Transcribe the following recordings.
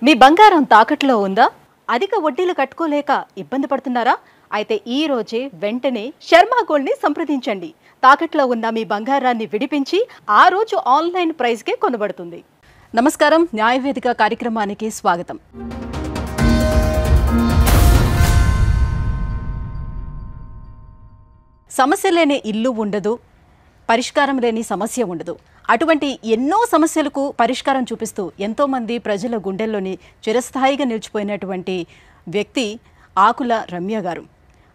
మీ బంగారం తాకట్లో ఉందా? అధిక వడ్డీలు కట్టుకోలేక ఇబ్బంది పడుతున్నారా? అయితే ఈ రోజే వెంటనే శర్మ గోల్డ్ని సంప్రదించండి. తాకట్లో ఉన్న మీ బంగారాన్ని విడిపించి ఆ రోజు ఆన్లైన్ ప్రైస్కే కొనబడుతుంది. నమస్కారం, న్యాయవేదిక కార్యక్రమానికి స్వాగతం. సమస్య లేని ఇల్లు ఉండదు, పరిష్కారం లేని సమస్య ఉండదు. అటువంటి ఎన్నో సమస్యలకు పరిష్కారం చూపిస్తూ ఎంతోమంది ప్రజల గుండెల్లోని చిరస్థాయిగా నిలిచిపోయినటువంటి వ్యక్తి ఆకుల రమ్య గారు.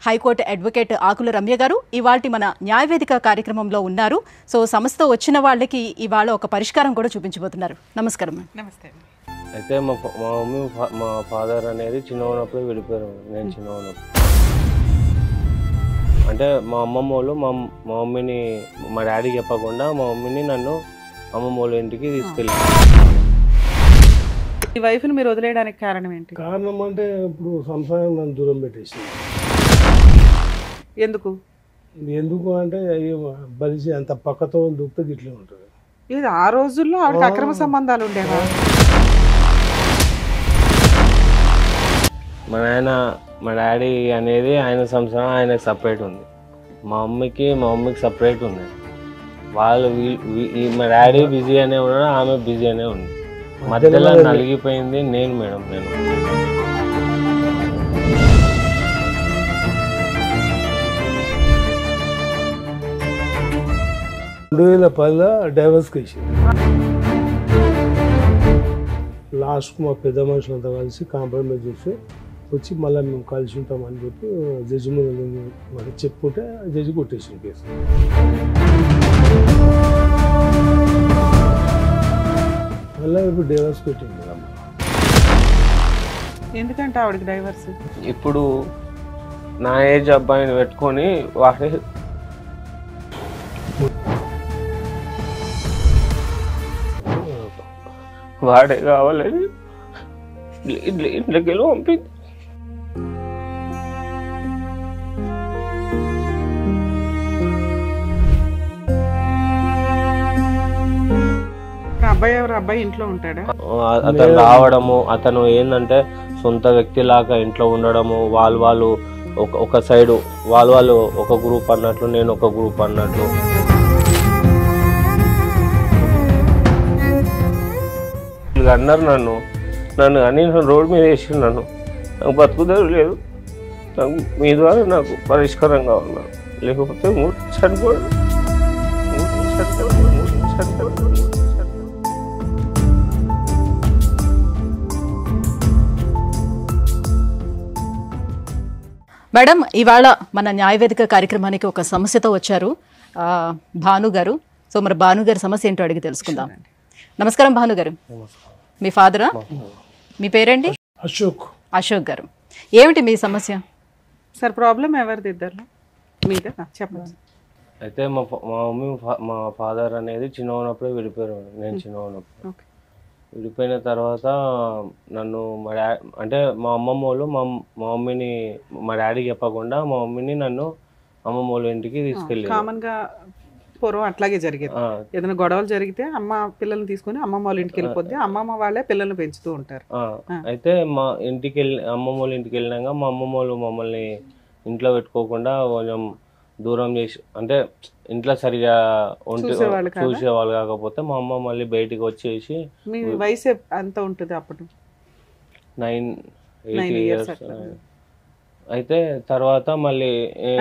హైకోర్టు అడ్వకేట్ ఆకుల రమ్య గారు ఇవాళ మన న్యాయవేదిక కార్యక్రమంలో ఉన్నారు. సో సమస్యతో వచ్చిన వాళ్ళకి ఇవాళ ఒక పరిష్కారం కూడా చూపించబోతున్నారు. నమస్కారం. నమస్తే. అయితే మా మమ్మీ మా ఫాదర్ అనేది చిన్న ఉన్నప్పుడు విడిపోయారు. నేను చిన్న ఉన్నప్పుడు అంటే మా అమ్మమ్మ వాళ్ళు మా మమ్మీని మా డాడీకి చెప్పకుండా మా మమ్మీని నన్ను అమ్మమ్మ వాళ్ళ ఇంటికి తీసుకెళ్ళారు. ఈ వైఫ్ని మీరు వదిలేయడానికి కారణం ఏంటి? కారణం అంటే ఇప్పుడు సంసారం నన్ను దూరం పెట్టేసింది. ఎందుకు అంటే బలిసి అంత పక్కతో దూకితే ఇట్లే ఉంటుంది. ఇది ఆ రోజుల్లో ఆవిడకి అక్రమ సంబంధాలు ఉండేవా? మా నాయన మా డాడీ అనేది ఆయన సంసారం ఆయనకు సపరేట్ ఉంది. మా మమ్మీకి సపరేట్ ఉంది. వాళ్ళు మా డాడీ బిజీ అనే ఉన్నాడు, ఆమె బిజీ అనే ఉంది. మధ్యలో నలిగిపోయింది నేను. నేను 2010లో డైవర్స్ కేసింది. లాస్ట్ మా పెద్ద మనుషులంతా కలిసి కాంప్రమైజ్ చేసి వచ్చి మళ్ళీ మేము కలిసి ఉంటామని చెప్పి జడ్జి ముందు చెప్పుకుంటే జడ్జి కొట్టేసిన కేసు. మళ్ళీ ఇప్పుడు డైవర్స్ పెట్టింది. ఎందుకంటే ఆవిడకి డైవర్స్? ఇప్పుడు నా ఏజ్ అబ్బాయిని పెట్టుకొని వాడే కావాలని ఇంట్లోకి వెళ్ళి పంపింది. అబ్బాయి ఇంట్లో ఉంటాడా? అతను రావడము, అతను ఏంటంటే సొంత వ్యక్తి లాగా ఇంట్లో ఉండడము, వాళ్ళు ఒక సైడు వాళ్ళు ఒక గ్రూప్ అన్నట్లు, నేను ఒక గ్రూప్ అన్నట్లు. అన్నారు నన్ను కానీ రోడ్డు మీద వేసి నన్ను. నాకు బతుకుదారు లేదు. నాకు మీ ద్వారా నాకు పరిష్కారం కావాలి, లేకపోతే చనిపోయాడు. మేడం, ఇవాళ మన న్యాయవేదిక కార్యక్రమానికి ఒక సమస్యతో వచ్చారు భాను గారు. సో మరి భాను గారి సమస్య ఏంటో అడిగి తెలుసుకుందాం. నమస్కారం భాను గారు. మీ ఫాదరా? మీ పేరేంటి? అశోక్ గారు. ఏమిటి మీ సమస్య? సార్ ప్రాబ్లం ఎవరిది? ఇద్దరు మీద చెప్పండి. అయితే మా మమ్మీ మా ఫాదర్ అనేది చిన్న ఉన్నప్పుడే విడిపోయారు. నేను చిన్న ఉన్నప్పుడు విడిపోయిన తర్వాత నన్ను అంటే మా అమ్మమ్మ వాళ్ళు మా మమ్మీని మా డాడీకి చెప్పకుండా మా మమ్మీని నన్ను అమ్మమ్మ వాళ్ళ ఇంటికి తీసుకెళ్ళి. కామన్ గా పూర్వం అట్లాగే జరిగేది. ఏదైనా గొడవలు జరిగితే అమ్మ పిల్లల్ని తీసుకుని అమ్మమ్మ వాళ్ళ ఇంటికి వెళ్ళిపోద్ది, అమ్మమ్మ వాళ్ళే పిల్లల్ని పెంచుతూ ఉంటారు. అయితే మా ఇంటికి అమ్మమ్మ వాళ్ళ ఇంటికి వెళ్ళినాక మా అమ్మమ్మ వాళ్ళు మమ్మల్ని ఇంట్లో పెట్టుకోకుండా కొంచెం దూరం చేసి, అంటే ఇంట్లో సరిగా చూసేవాళ్ళు కాకపోతే మా అమ్మ మళ్ళీ బయటికి వచ్చేసి. మీ వయసు ఎంత ఉంటుంది అప్పుడు? 9-8 years. అయితే తర్వాత మళ్ళీ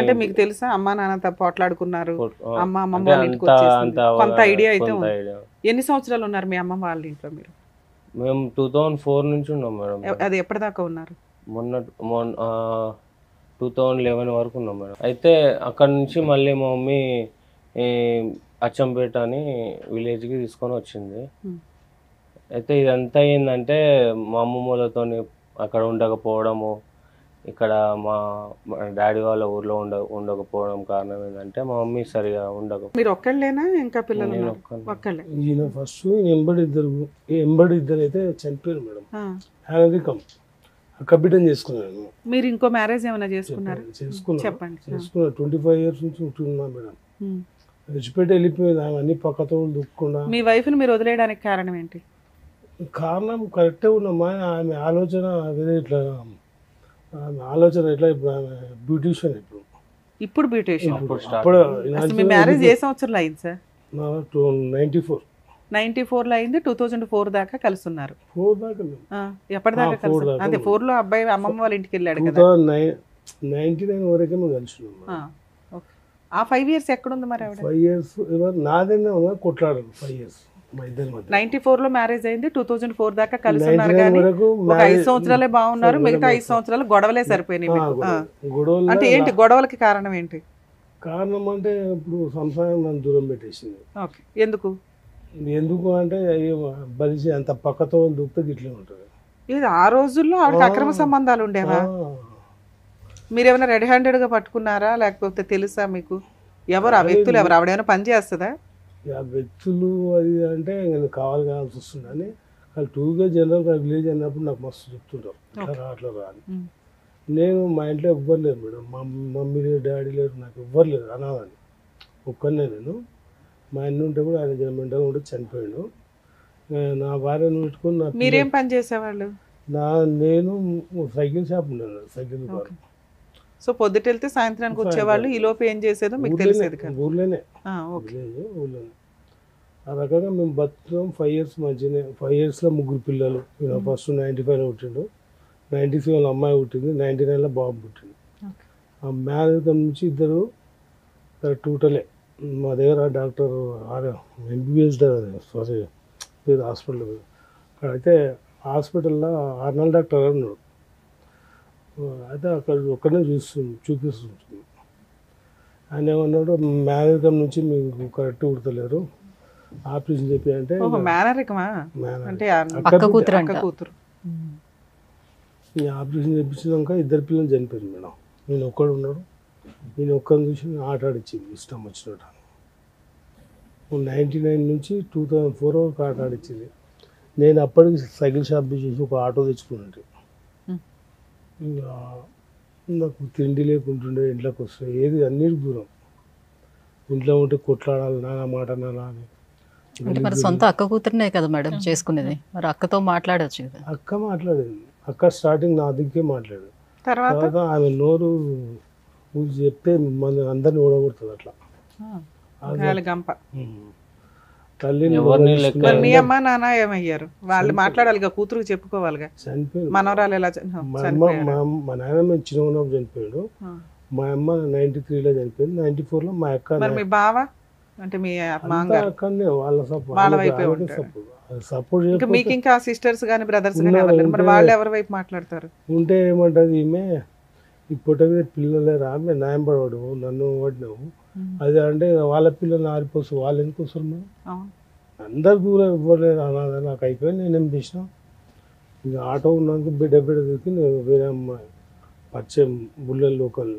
అంటే మీకు తెలుసా అమ్మా నాన్న పోట్లాడుకున్నారు, అమ్మ అమ్మమ్మ వాళ్ళ ఇంటికి వచ్చేసింది, కొంత ఐడియా అయితే ఉంది. ఎన్ని సంవత్సరాలు ఉన్నారు మీ అమ్మమ్మ వాళ్ళ ఇంట్లో మీరు? మేము 2004 నుంచి ఉన్నాం మేడం. అది ఎప్పటిదాకా ఉన్నారు? మొన్న 2011 వరకు ఉన్నాం మేడం. అయితే అక్కడ నుంచి మళ్ళీ మా మమ్మీ అచ్చంపేట అని విలేజ్కి తీసుకొని వచ్చింది. అయితే ఇదంతా ఏంటంటే మా అమ్మమ్మలతో అక్కడ ఉండకపోవడము, ఇక్కడ మా డాడీ వాళ్ళ ఊర్లో ఉండకపోవడం కారణం ఏంటంటే మా మమ్మీ సరిగా మీరు ఒక్కళ్ళేనా ఇంకా పిల్లలు? ఈయన ఫస్ట్ ఎంబడి ఇద్దరు అయితే చనిపోయారు మేడం. హ్యానరికం కబిటం చేసుకున్నాను. మీరు ఇంకో మ్యారేజ్ ఏమైనా చేసుకున్నారు? చెప్పండి. 25 years నుంచి ఉంటున్నా మేడం. విడిచిపెట్టి వెళ్ళిపోయింది. అన్ని పక్కతో దుక్కకుండా. మీ వైఫ్ని మీరు వదిలేయడానికి కారణం ఏంటి? కారణం కరెక్టే ఉన్నమ్మా. ఆమె ఆలోచన వేరే ఇట్లా, ఆమె ఆలోచన ఎట్లా, ఇప్పుడు ఆమె బ్యూటీషియన్ ఇప్పుడు బ్యూటీషియన్. అప్పుడు అసలు మీ మ్యారేజ్ ఏ సంవత్సరంలో అయింది సార్? 94 94లో అయింది. 2004 దాకా కలిసి ఉన్నారు. 4 దాకా ఎప్పటిదాకా కలిసి? 4 దాకా. అదే 4లో అబ్బాయి అమ్మమ్మ వాళ్ళ ఇంటికి వెళ్ళాడు కదా. 2099 వరకే మేము కలిసి ఉన్నాం. ఆ 5 years ఎక్కడుంది మరి ఆవిడ? 5 years నాదేనే ఉన్నా, కొట్లాడారు 5 years మా ఇద్దరి మధ్య. 94లో మ్యారేజ్ అయింది. 2004 దాకా కలిసి ఉన్నారు కానీ ఒక 5 సంవత్సరాలే బాగున్నారు. మిగతా 5 సంవత్సరాలు గొడవలే సరిపోయినాయి మీకు. గొడవలు అంటే ఏంటి గొడవలకి కారణం ఏంటి? కారణం అంటే ఇప్పుడు సంసారం నన్ను దూరం పెట్టేసింది. ఓకే. ఎందుకు అంటే బలిసి అంత పక్కతో దూకితే ఇట్లే ఉంటుంది. ఇది ఆ రోజుల్లో ఆవిడకి అక్రమ సంబంధాలు ఉండేవా? మీరేమైనా రెడీ హ్యాండెడ్గా పట్టుకున్నారా లేకపోతే తెలుసా మీకు? ఎవరు ఆ వ్యక్తులు? ఎవరు? ఆవిడేమైనా పని చేస్తుందా? ఆ వ్యక్తులు అది అంటే నేను కావాలి కావాల్సి వస్తుంది అని వాళ్ళు 2గా జనరల్గా విలేజ్ అన్నప్పుడు నాకు మస్తు చెప్తుంటారు అట్లా రా అని. నేను మా ఇంట్లో ఎవ్వరు లేరు మేడం. మా మమ్మీ లేరు, డాడీ లేరు, నాకు ఎవ్వరు లేరు, అనాథని ఒక్కనే నేను. మా అన్న ఉంటే కూడా ఆయన జన్మెంటగా ఉంటే చనిపోయాడు. నా భార్యను పెట్టుకుని మీరేం పని చేసేవాళ్ళు? నేను సైకిల్ షాప్ ఉన్నాను, సైకిల్ దుకాణం. సో పొద్దుట వెళ్తే సాయంత్రానికి వచ్చేవాళ్ళు. ఈ లోపు ఏం చేసేదో మీకు తెలిసేది కదా? ఊర్లోనే, ఊర్లోనే. ఆ రకంగా మేము బతుకుతాం. 5 years మంచిగానే. 5 yearsలో 3 పిల్లలు. ఫస్ట్ 95లో పుట్టిండు, 97లో అమ్మాయి పుట్టింది, 99లో బాబు పుట్టింది. ఆ మ్యారేజ్ నుంచి ఇద్దరు టోటలే. మా దగ్గర డాక్టర్ MBBS సారీ పేరు హాస్పిటల్ అయితే హాస్పిటల్లో ఆర్నల్ డాక్టర్ ఉన్నాడు. అయితే అక్కడ ఒక్కడే చూపిస్తుంది. ఆయన ఏమన్నాడు, మేనరికం నుంచి మీకు కరెక్ట్ కుడతలేరు, ఆపరేషన్ చెప్పి అంటే ఆపరేషన్ చేయించినాక 2 పిల్లలు చనిపోయారు మేడం. నేను ఒక్కడు ఉన్నాడు. నేను ఒక్కరిని చూసి ఆట ఆడిచ్చింది ఇష్టం వచ్చినట్టు. 99 నుంచి 2004 వరకు ఆట ఆడిచ్చింది. నేను అప్పటికి సైకిల్ షాప్ చేసి ఒక ఆటో తెచ్చుకున్నట్టు. ఇంకా నాకు తిండి లేకుంటుండే, ఇంట్లోకి వస్తే ఏది అన్నిటి దూరం. ఇంట్లో ఉంటే కొట్లాడాలి, నాన్న మాట నాన్న అని. అంటే మరి సొంత అక్క కూతురునే కదా మేడం చేసుకునేది, మరి అక్కతో మాట్లాడచ్చు కదా? అక్క మాట్లాడేది. అక్క స్టార్టింగ్ నా దిక్కే మాట్లాడేది. తర్వాత ఆమె నోరు చెప్తే మన అందరిని ఓడగొడుతుంది అట్లా. మీ అమ్మ నాన్న ఏమయ్యారు? వాళ్ళు మాట్లాడాలిగా, కూతురు చెప్పుకోవాలిగా. చనిపోయాడు. మనవరాలు ఎలా? మా నాయనమ్మ చిన్న ఉన్నప్పుడు చనిపోయాడు. మా అమ్మ 93లో చనిపోయింది. 94లో మా అక్క. మీ బావ అంటే మీ అక్కనే వాళ్ళ సపోర్ట్. మీకు ఇంకా సిస్టర్స్ గానీ బ్రదర్స్ గానీ మరి వాళ్ళు ఎవరి వైపు మాట్లాడతారు? ఉంటే ఏమంటది ఈమె, ఇప్పటి పిల్లలే రా న్యాయం పడవాడు, నన్ను పడినావు అది అంటే వాళ్ళ పిల్లల్ని ఆరిపోసు, వాళ్ళు ఎందుకు వస్తారు మేడం? అందరు దూరం ఇవ్వలేదు అన్నది. నాకు అయిపోయింది. నేనేం చేసిన, ఇంకా ఆటో ఉన్నందుకు బిడ్డ దిగి వేరే అమ్మాయి పరిచయం బుల్లెల్ లోకల్,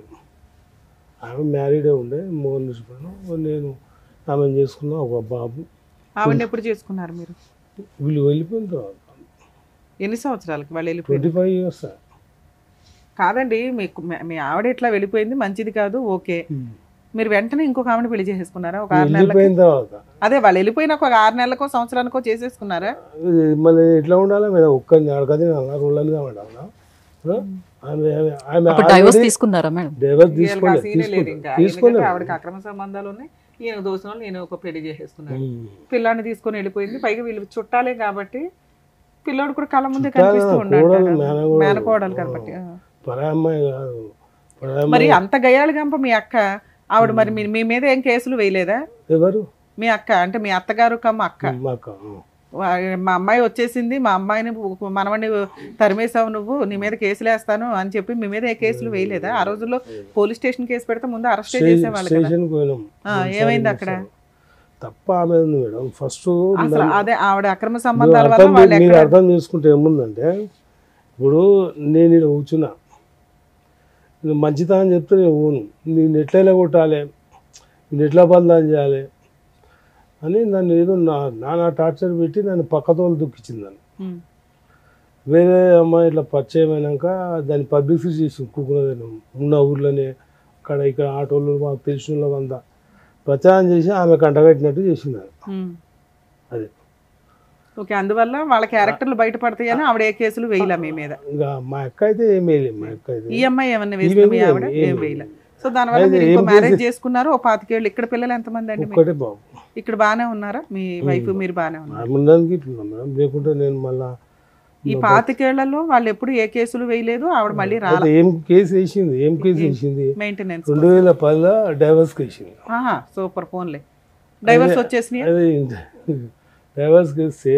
ఆమె మ్యారీడే ఉండే, మోహన్ చూసిపోయాను. నేను ఆమెను చేసుకున్నా, ఒక బాబు. ఆవిడ ఎప్పుడు చేసుకున్నారు మీరు? వీళ్ళు వెళ్ళిపోయిన తర్వాత. ఎన్ని సంవత్సరాలకి వాళ్ళు వెళ్ళిపోయి? 25 years. కాదండి, మీకు మీ ఆవిడ ఇట్లా వెళ్ళిపోయింది మంచిది కాదు, ఓకే. మీరు వెంటనే ఇంకొక ఆవిడ పెళ్లి చేసేసుకున్నారా? ఒక 6 నెలలకు? అదే వాళ్ళు వెళ్ళిపోయిన ఒక 6 నెలలకో సంవత్సరానికో చేసేసుకున్నారా? మళ్ళీ ఎట్లా ఉండాలా మేడం? ఒక్కరిని అడగది రోళ్ళనిగా ఉండాలా? డైవర్స్ తీసుకున్నారా మేడం? డైవర్స్ తీసుకోలేదు. ఆవిడకి అక్రమ సంబంధాలు ఉన్నాయి. ఈయన దోషం నేను ఒక పెళ్లి చేసేసుకున్నాను, పిల్లాన్ని తీసుకొని వెళ్ళిపోయింది. పైగా వీళ్ళు చుట్టాలే కాబట్టి పిల్లోడు కూడా కళ్ళ ముందే కనిపిస్తూ ఉన్నాడు, మేనకోడలు కాబట్టి. మరి అంత గయ్యాలి గంప మీ అక్క ఆవిడ, మరి మీ మీద ఏం కేసులు వేయలేదా? ఎవరు? మీ అక్క అంటే మీ అత్తగారు కమ్మ అక్క. మా అమ్మాయి వచ్చేసింది, మా అమ్మాయిని మనవడిని తరిమేసావు నువ్వు, నీ మీద కేసులు వేస్తాను అని చెప్పి మీ మీద ఏ కేసులు వేయలేదా? ఆ రోజుల్లో పోలీస్ స్టేషన్ కేసు పెడితే ముందు అరెస్ట్ చేసేవాళ్ళు కదా. ఏమైంది అక్కడ? తప్ప ఆమె మేడం. ఫస్ట్ అదే ఆవిడ అక్రమ సంబంధాల వల్ల మీరు అర్థం చేసుకుంటే ఏముందంటే, ఇప్పుడు నేను ఇక్కడ కూర్చున్నా, మంచితనం చెప్తే నేను ఊను, నేను ఎట్లా కొట్టాలి, నేను ఎట్లా బంధం చేయాలి అని నన్ను ఏదో నానా టార్చర్ పెట్టి నన్ను పక్కతోలు దుఃఖించింది. నన్ను వేరే అమ్మాయి ఇట్లా పరిచయం అయినాక దాన్ని పబ్లిసిటీ చేసి కుక్కున్నది ఉన్న ఊర్లోనే, అక్కడ ఇక్కడ ఆటోలు మాకు తెలిసిన వాళ్ళంతా ప్రచారం చేసి ఆమె కంటగట్టినట్టు చేసింది. అది ఓకే, అందువల్ల వాళ్ళ క్యారెక్టర్లు బయటపడతాయని ఆవిడ ఏ కేసులు వేయలే మీ మీద. ఇంకా మా అక్క అయితే ఏం వేయలేదు. మా అక్క అయితే ఈ అమ్మాయి ఏమన్నా వేసింది మీ ఆవిడ? ఏం వేయలే. సో దానివల్ల మీరు ఇంకో మ్యారేజ్ చేసుకున్నారు, ఓ 25 ఏళ్ళు. ఇక్కడ పిల్లలు ఎంతమంది అండి? ఒక్కటే బాబు. ఇక్కడ బాగానే ఉన్నారా మీ వైఫ్, మీరు బాగానే ఉన్నారు? ఉండడానికి ఇట్లా మేడం, లేకుంటే నేను మళ్ళా ఈ 25 ఏళ్లలో వాళ్ళు ఎప్పుడు ఏ కేసులు వేయలేదు, ఆవిడ మళ్ళీ రాలేదు. ఏం కేసు వేసింది మెయింటెనెన్స్ 2010లో డైవర్స్ వేసింది. సూపర్, ఫోన్లే డైవర్స్ వచ్చేసినాయి. అదే డైవర్స్ వేస్తే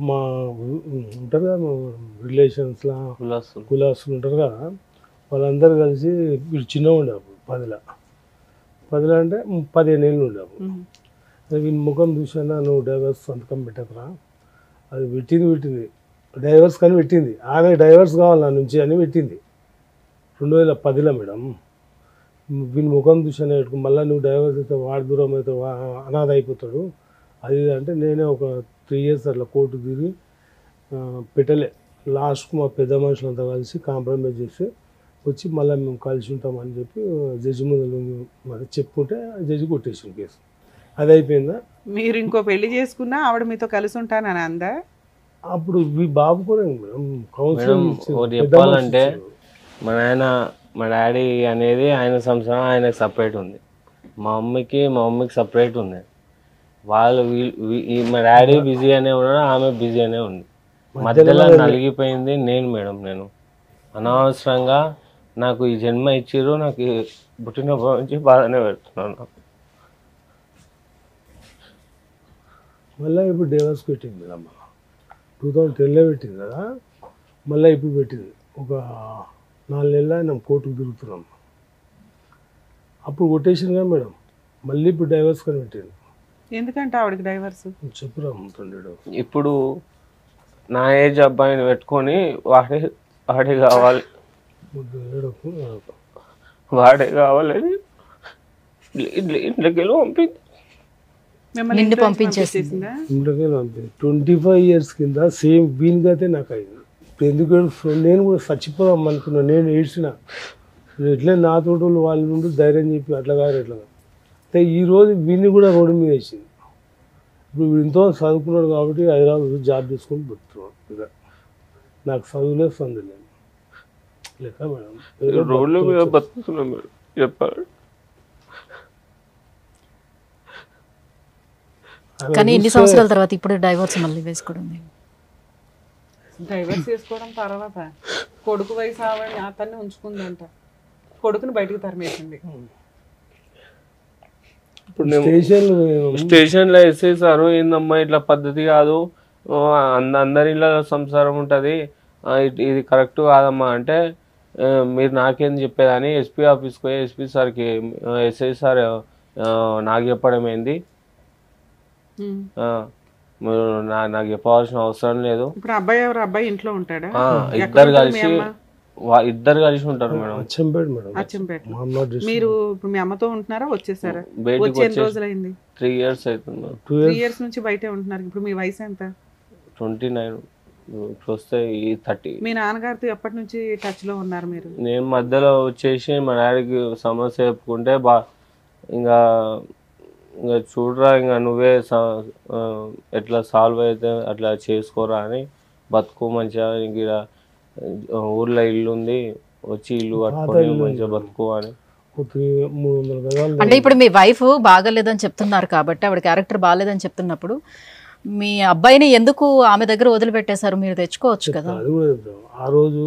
మా ఉంటారు కదా రిలేషన్స్లో కులాసులు ఉంటారు కదా, వాళ్ళందరూ కలిసి వీళ్ళు చిన్నగా ఉండే అప్పుడు 10 అంటే 15 ఏళ్ళు ఉండే అప్పుడు. వీళ్ళ ముఖం చూసానా, నువ్వు డైవర్స్ సంతకం పెట్టకరా, అది పెట్టింది డైవర్స్ కానీ పెట్టింది. ఆమె డైవర్స్ కావాలి నా నుంచి అని పెట్టింది 2010లో మేడం. వీని ముఖం చూసానే పెట్టుకుని మళ్ళీ నువ్వు డైవర్స్ అయితే వాడి దూరం అయితే అనాథ అయిపోతాడు అది అంటే, నేనే ఒక 3 years అట్లా కోర్టు తిరిగి పెట్టలే. లాస్ట్కు మా పెద్ద మనుషులంతా కలిసి కాంప్రమైజ్ చేసి వచ్చి మళ్ళీ మేము కలిసి ఉంటామని చెప్పి జడ్జి ముందు మరి చెప్పుకుంటే జడ్జి కొట్టేసిన కేసు. అది అయిపోయిందా. మీరు ఇంకో పెళ్లి చేసుకున్నా ఆవిడ మీతో కలిసి ఉంటానని అందా? అప్పుడు బాబు కూడా చెప్పాలంటే మా డాడీ అనేది ఆయన సంవత్సరం ఆయనకు సపరేట్ ఉంది, మా మమ్మీకి సపరేట్ ఉంది. వాళ్ళు మా డాడీ బిజీ అనే ఉన్నాడు, ఆమె బిజీ అనే ఉంది. మధ్యలో నలిగిపోయింది నేను అనవసరంగా నాకు ఈ జన్మ ఇచ్చిర్రు, నాకు పుట్టినప్పటి నుంచి బాధనే పెడుతున్నాను. మళ్ళీ ఇప్పుడు డైవర్స్ పెట్టింది అమ్మ, 2010లో పెట్టింది కదా, మళ్ళీ ఇప్పుడు పెట్టింది. ఒక 4 నెలలు ఆయన కోర్టుకు తిరుగుతున్నాం. అప్పుడు కొట్టేసింది కదా మేడం, మళ్ళీ ఇప్పుడు డైవర్స్ కానీ పెట్టింది. ఎందుకంటే ఆవిడకి డైవర్స్ చెప్పురా ఉంటుండేడు. ఇప్పుడు నా ఏజ్ అబ్బాయిని పెట్టుకొని వాడే కావాలి వాడే ఇంట్లోకి పంపింది. నిన్ను పంపించేసి 25 years కింద సేమ్ వీనికైతే నాకు అయింది. ఎందుకు నేను కూడా చచ్చిపోదాం అనుకున్నాను. నేను ఏడ్చిన ఎట్లే నా తోటలు వాళ్ళ నుండి ధైర్యం చెప్పి అట్లా కాదు ఎట్లా అయితే ఈరోజు వీడిని కూడా రోడ్డు మీద వేసింది. ఇప్పుడు ఇంతో చదువుకున్నాడు కాబట్టి హైదరాబాద్ జాబ్ చేసుకొని బతుకుతున్నాడు. ఇక నాకు చదువులే సందు లేదు లేక మేడం, రోడ్ల మీద బతుకుతున్నాం మేడం చెప్పారు. కానీ ఎన్ని సంవత్సరాల తర్వాత ఇప్పుడు డైవర్స్ మళ్ళీ వేసుకోవడం? డైవర్స్ చేసుకోవడం తర్వాత కొడుకు వయసు ఆవిడ అతన్ని ఉంచుకుందంట, కొడుకుని బయటకు తరిమేసింది. ఇప్పుడు స్టేషన్లో వేసేసారు, ఏందమ్మా ఇట్లా పద్ధతి కాదు, అందరి ఇళ్ళ సంసారం ఉంటుంది, ఇది కరెక్ట్ కాదమ్మా అంటే, మీరు నాకేం చెప్పేదని ఎస్పీ ఆఫీస్కి పోయి ఎస్పీ సార్కి ఎస్ఐ సార్ నాకు చెప్పడం ఏంది, మీరు నాకు చెప్పవలసిన అవసరం లేదు. ఇప్పుడు అబ్బాయి ఎవరు? అబ్బాయి ఇంట్లో ఉంటాడా? ఇద్దరు కలిసి ఉంటారు మేడం. అచ్చంపేట. మీరు ఇప్పుడు మీ అమ్మతో ఉంటున్నారా, వచ్చేసారా? వచ్చి ఎన్ని రోజులైంది? 3 years అవుతుంది. 3 years నుంచి బయటే ఉంటున్నారు. ఇప్పుడు మీ వయసు ఎంత? 29. వస్తే 30. మీ నాన్నగారితో ఎప్పటి నుంచి టచ్ లో ఉన్నారు మీరు? నేను మధ్యలో వచ్చేసి మా డాడీకి సమస్య చెప్పుకుంటే ఇంకా చూడరా, ఇంకా నువ్వే ఎట్లా సాల్వ్ అయితే అట్లా చేసుకోరా అని, బతుకు మంచిగా ఇంక ఊర్లో ఇల్లు ఉంది, వచ్చి ఇల్లు కట్టుకొని మంచిగా బతుకు అని. అంటే ఇప్పుడు మీ వైఫ్ బాగలేదని చెప్తున్నారు కాబట్టి, ఆవిడ క్యారెక్టర్ బాగాలేదని చెప్తున్నప్పుడు మీ అబ్బాయిని ఎందుకు ఆమె దగ్గర వదిలిపెట్టేశారు? మీరు తెచ్చుకోవచ్చు కదా. ఆ రోజు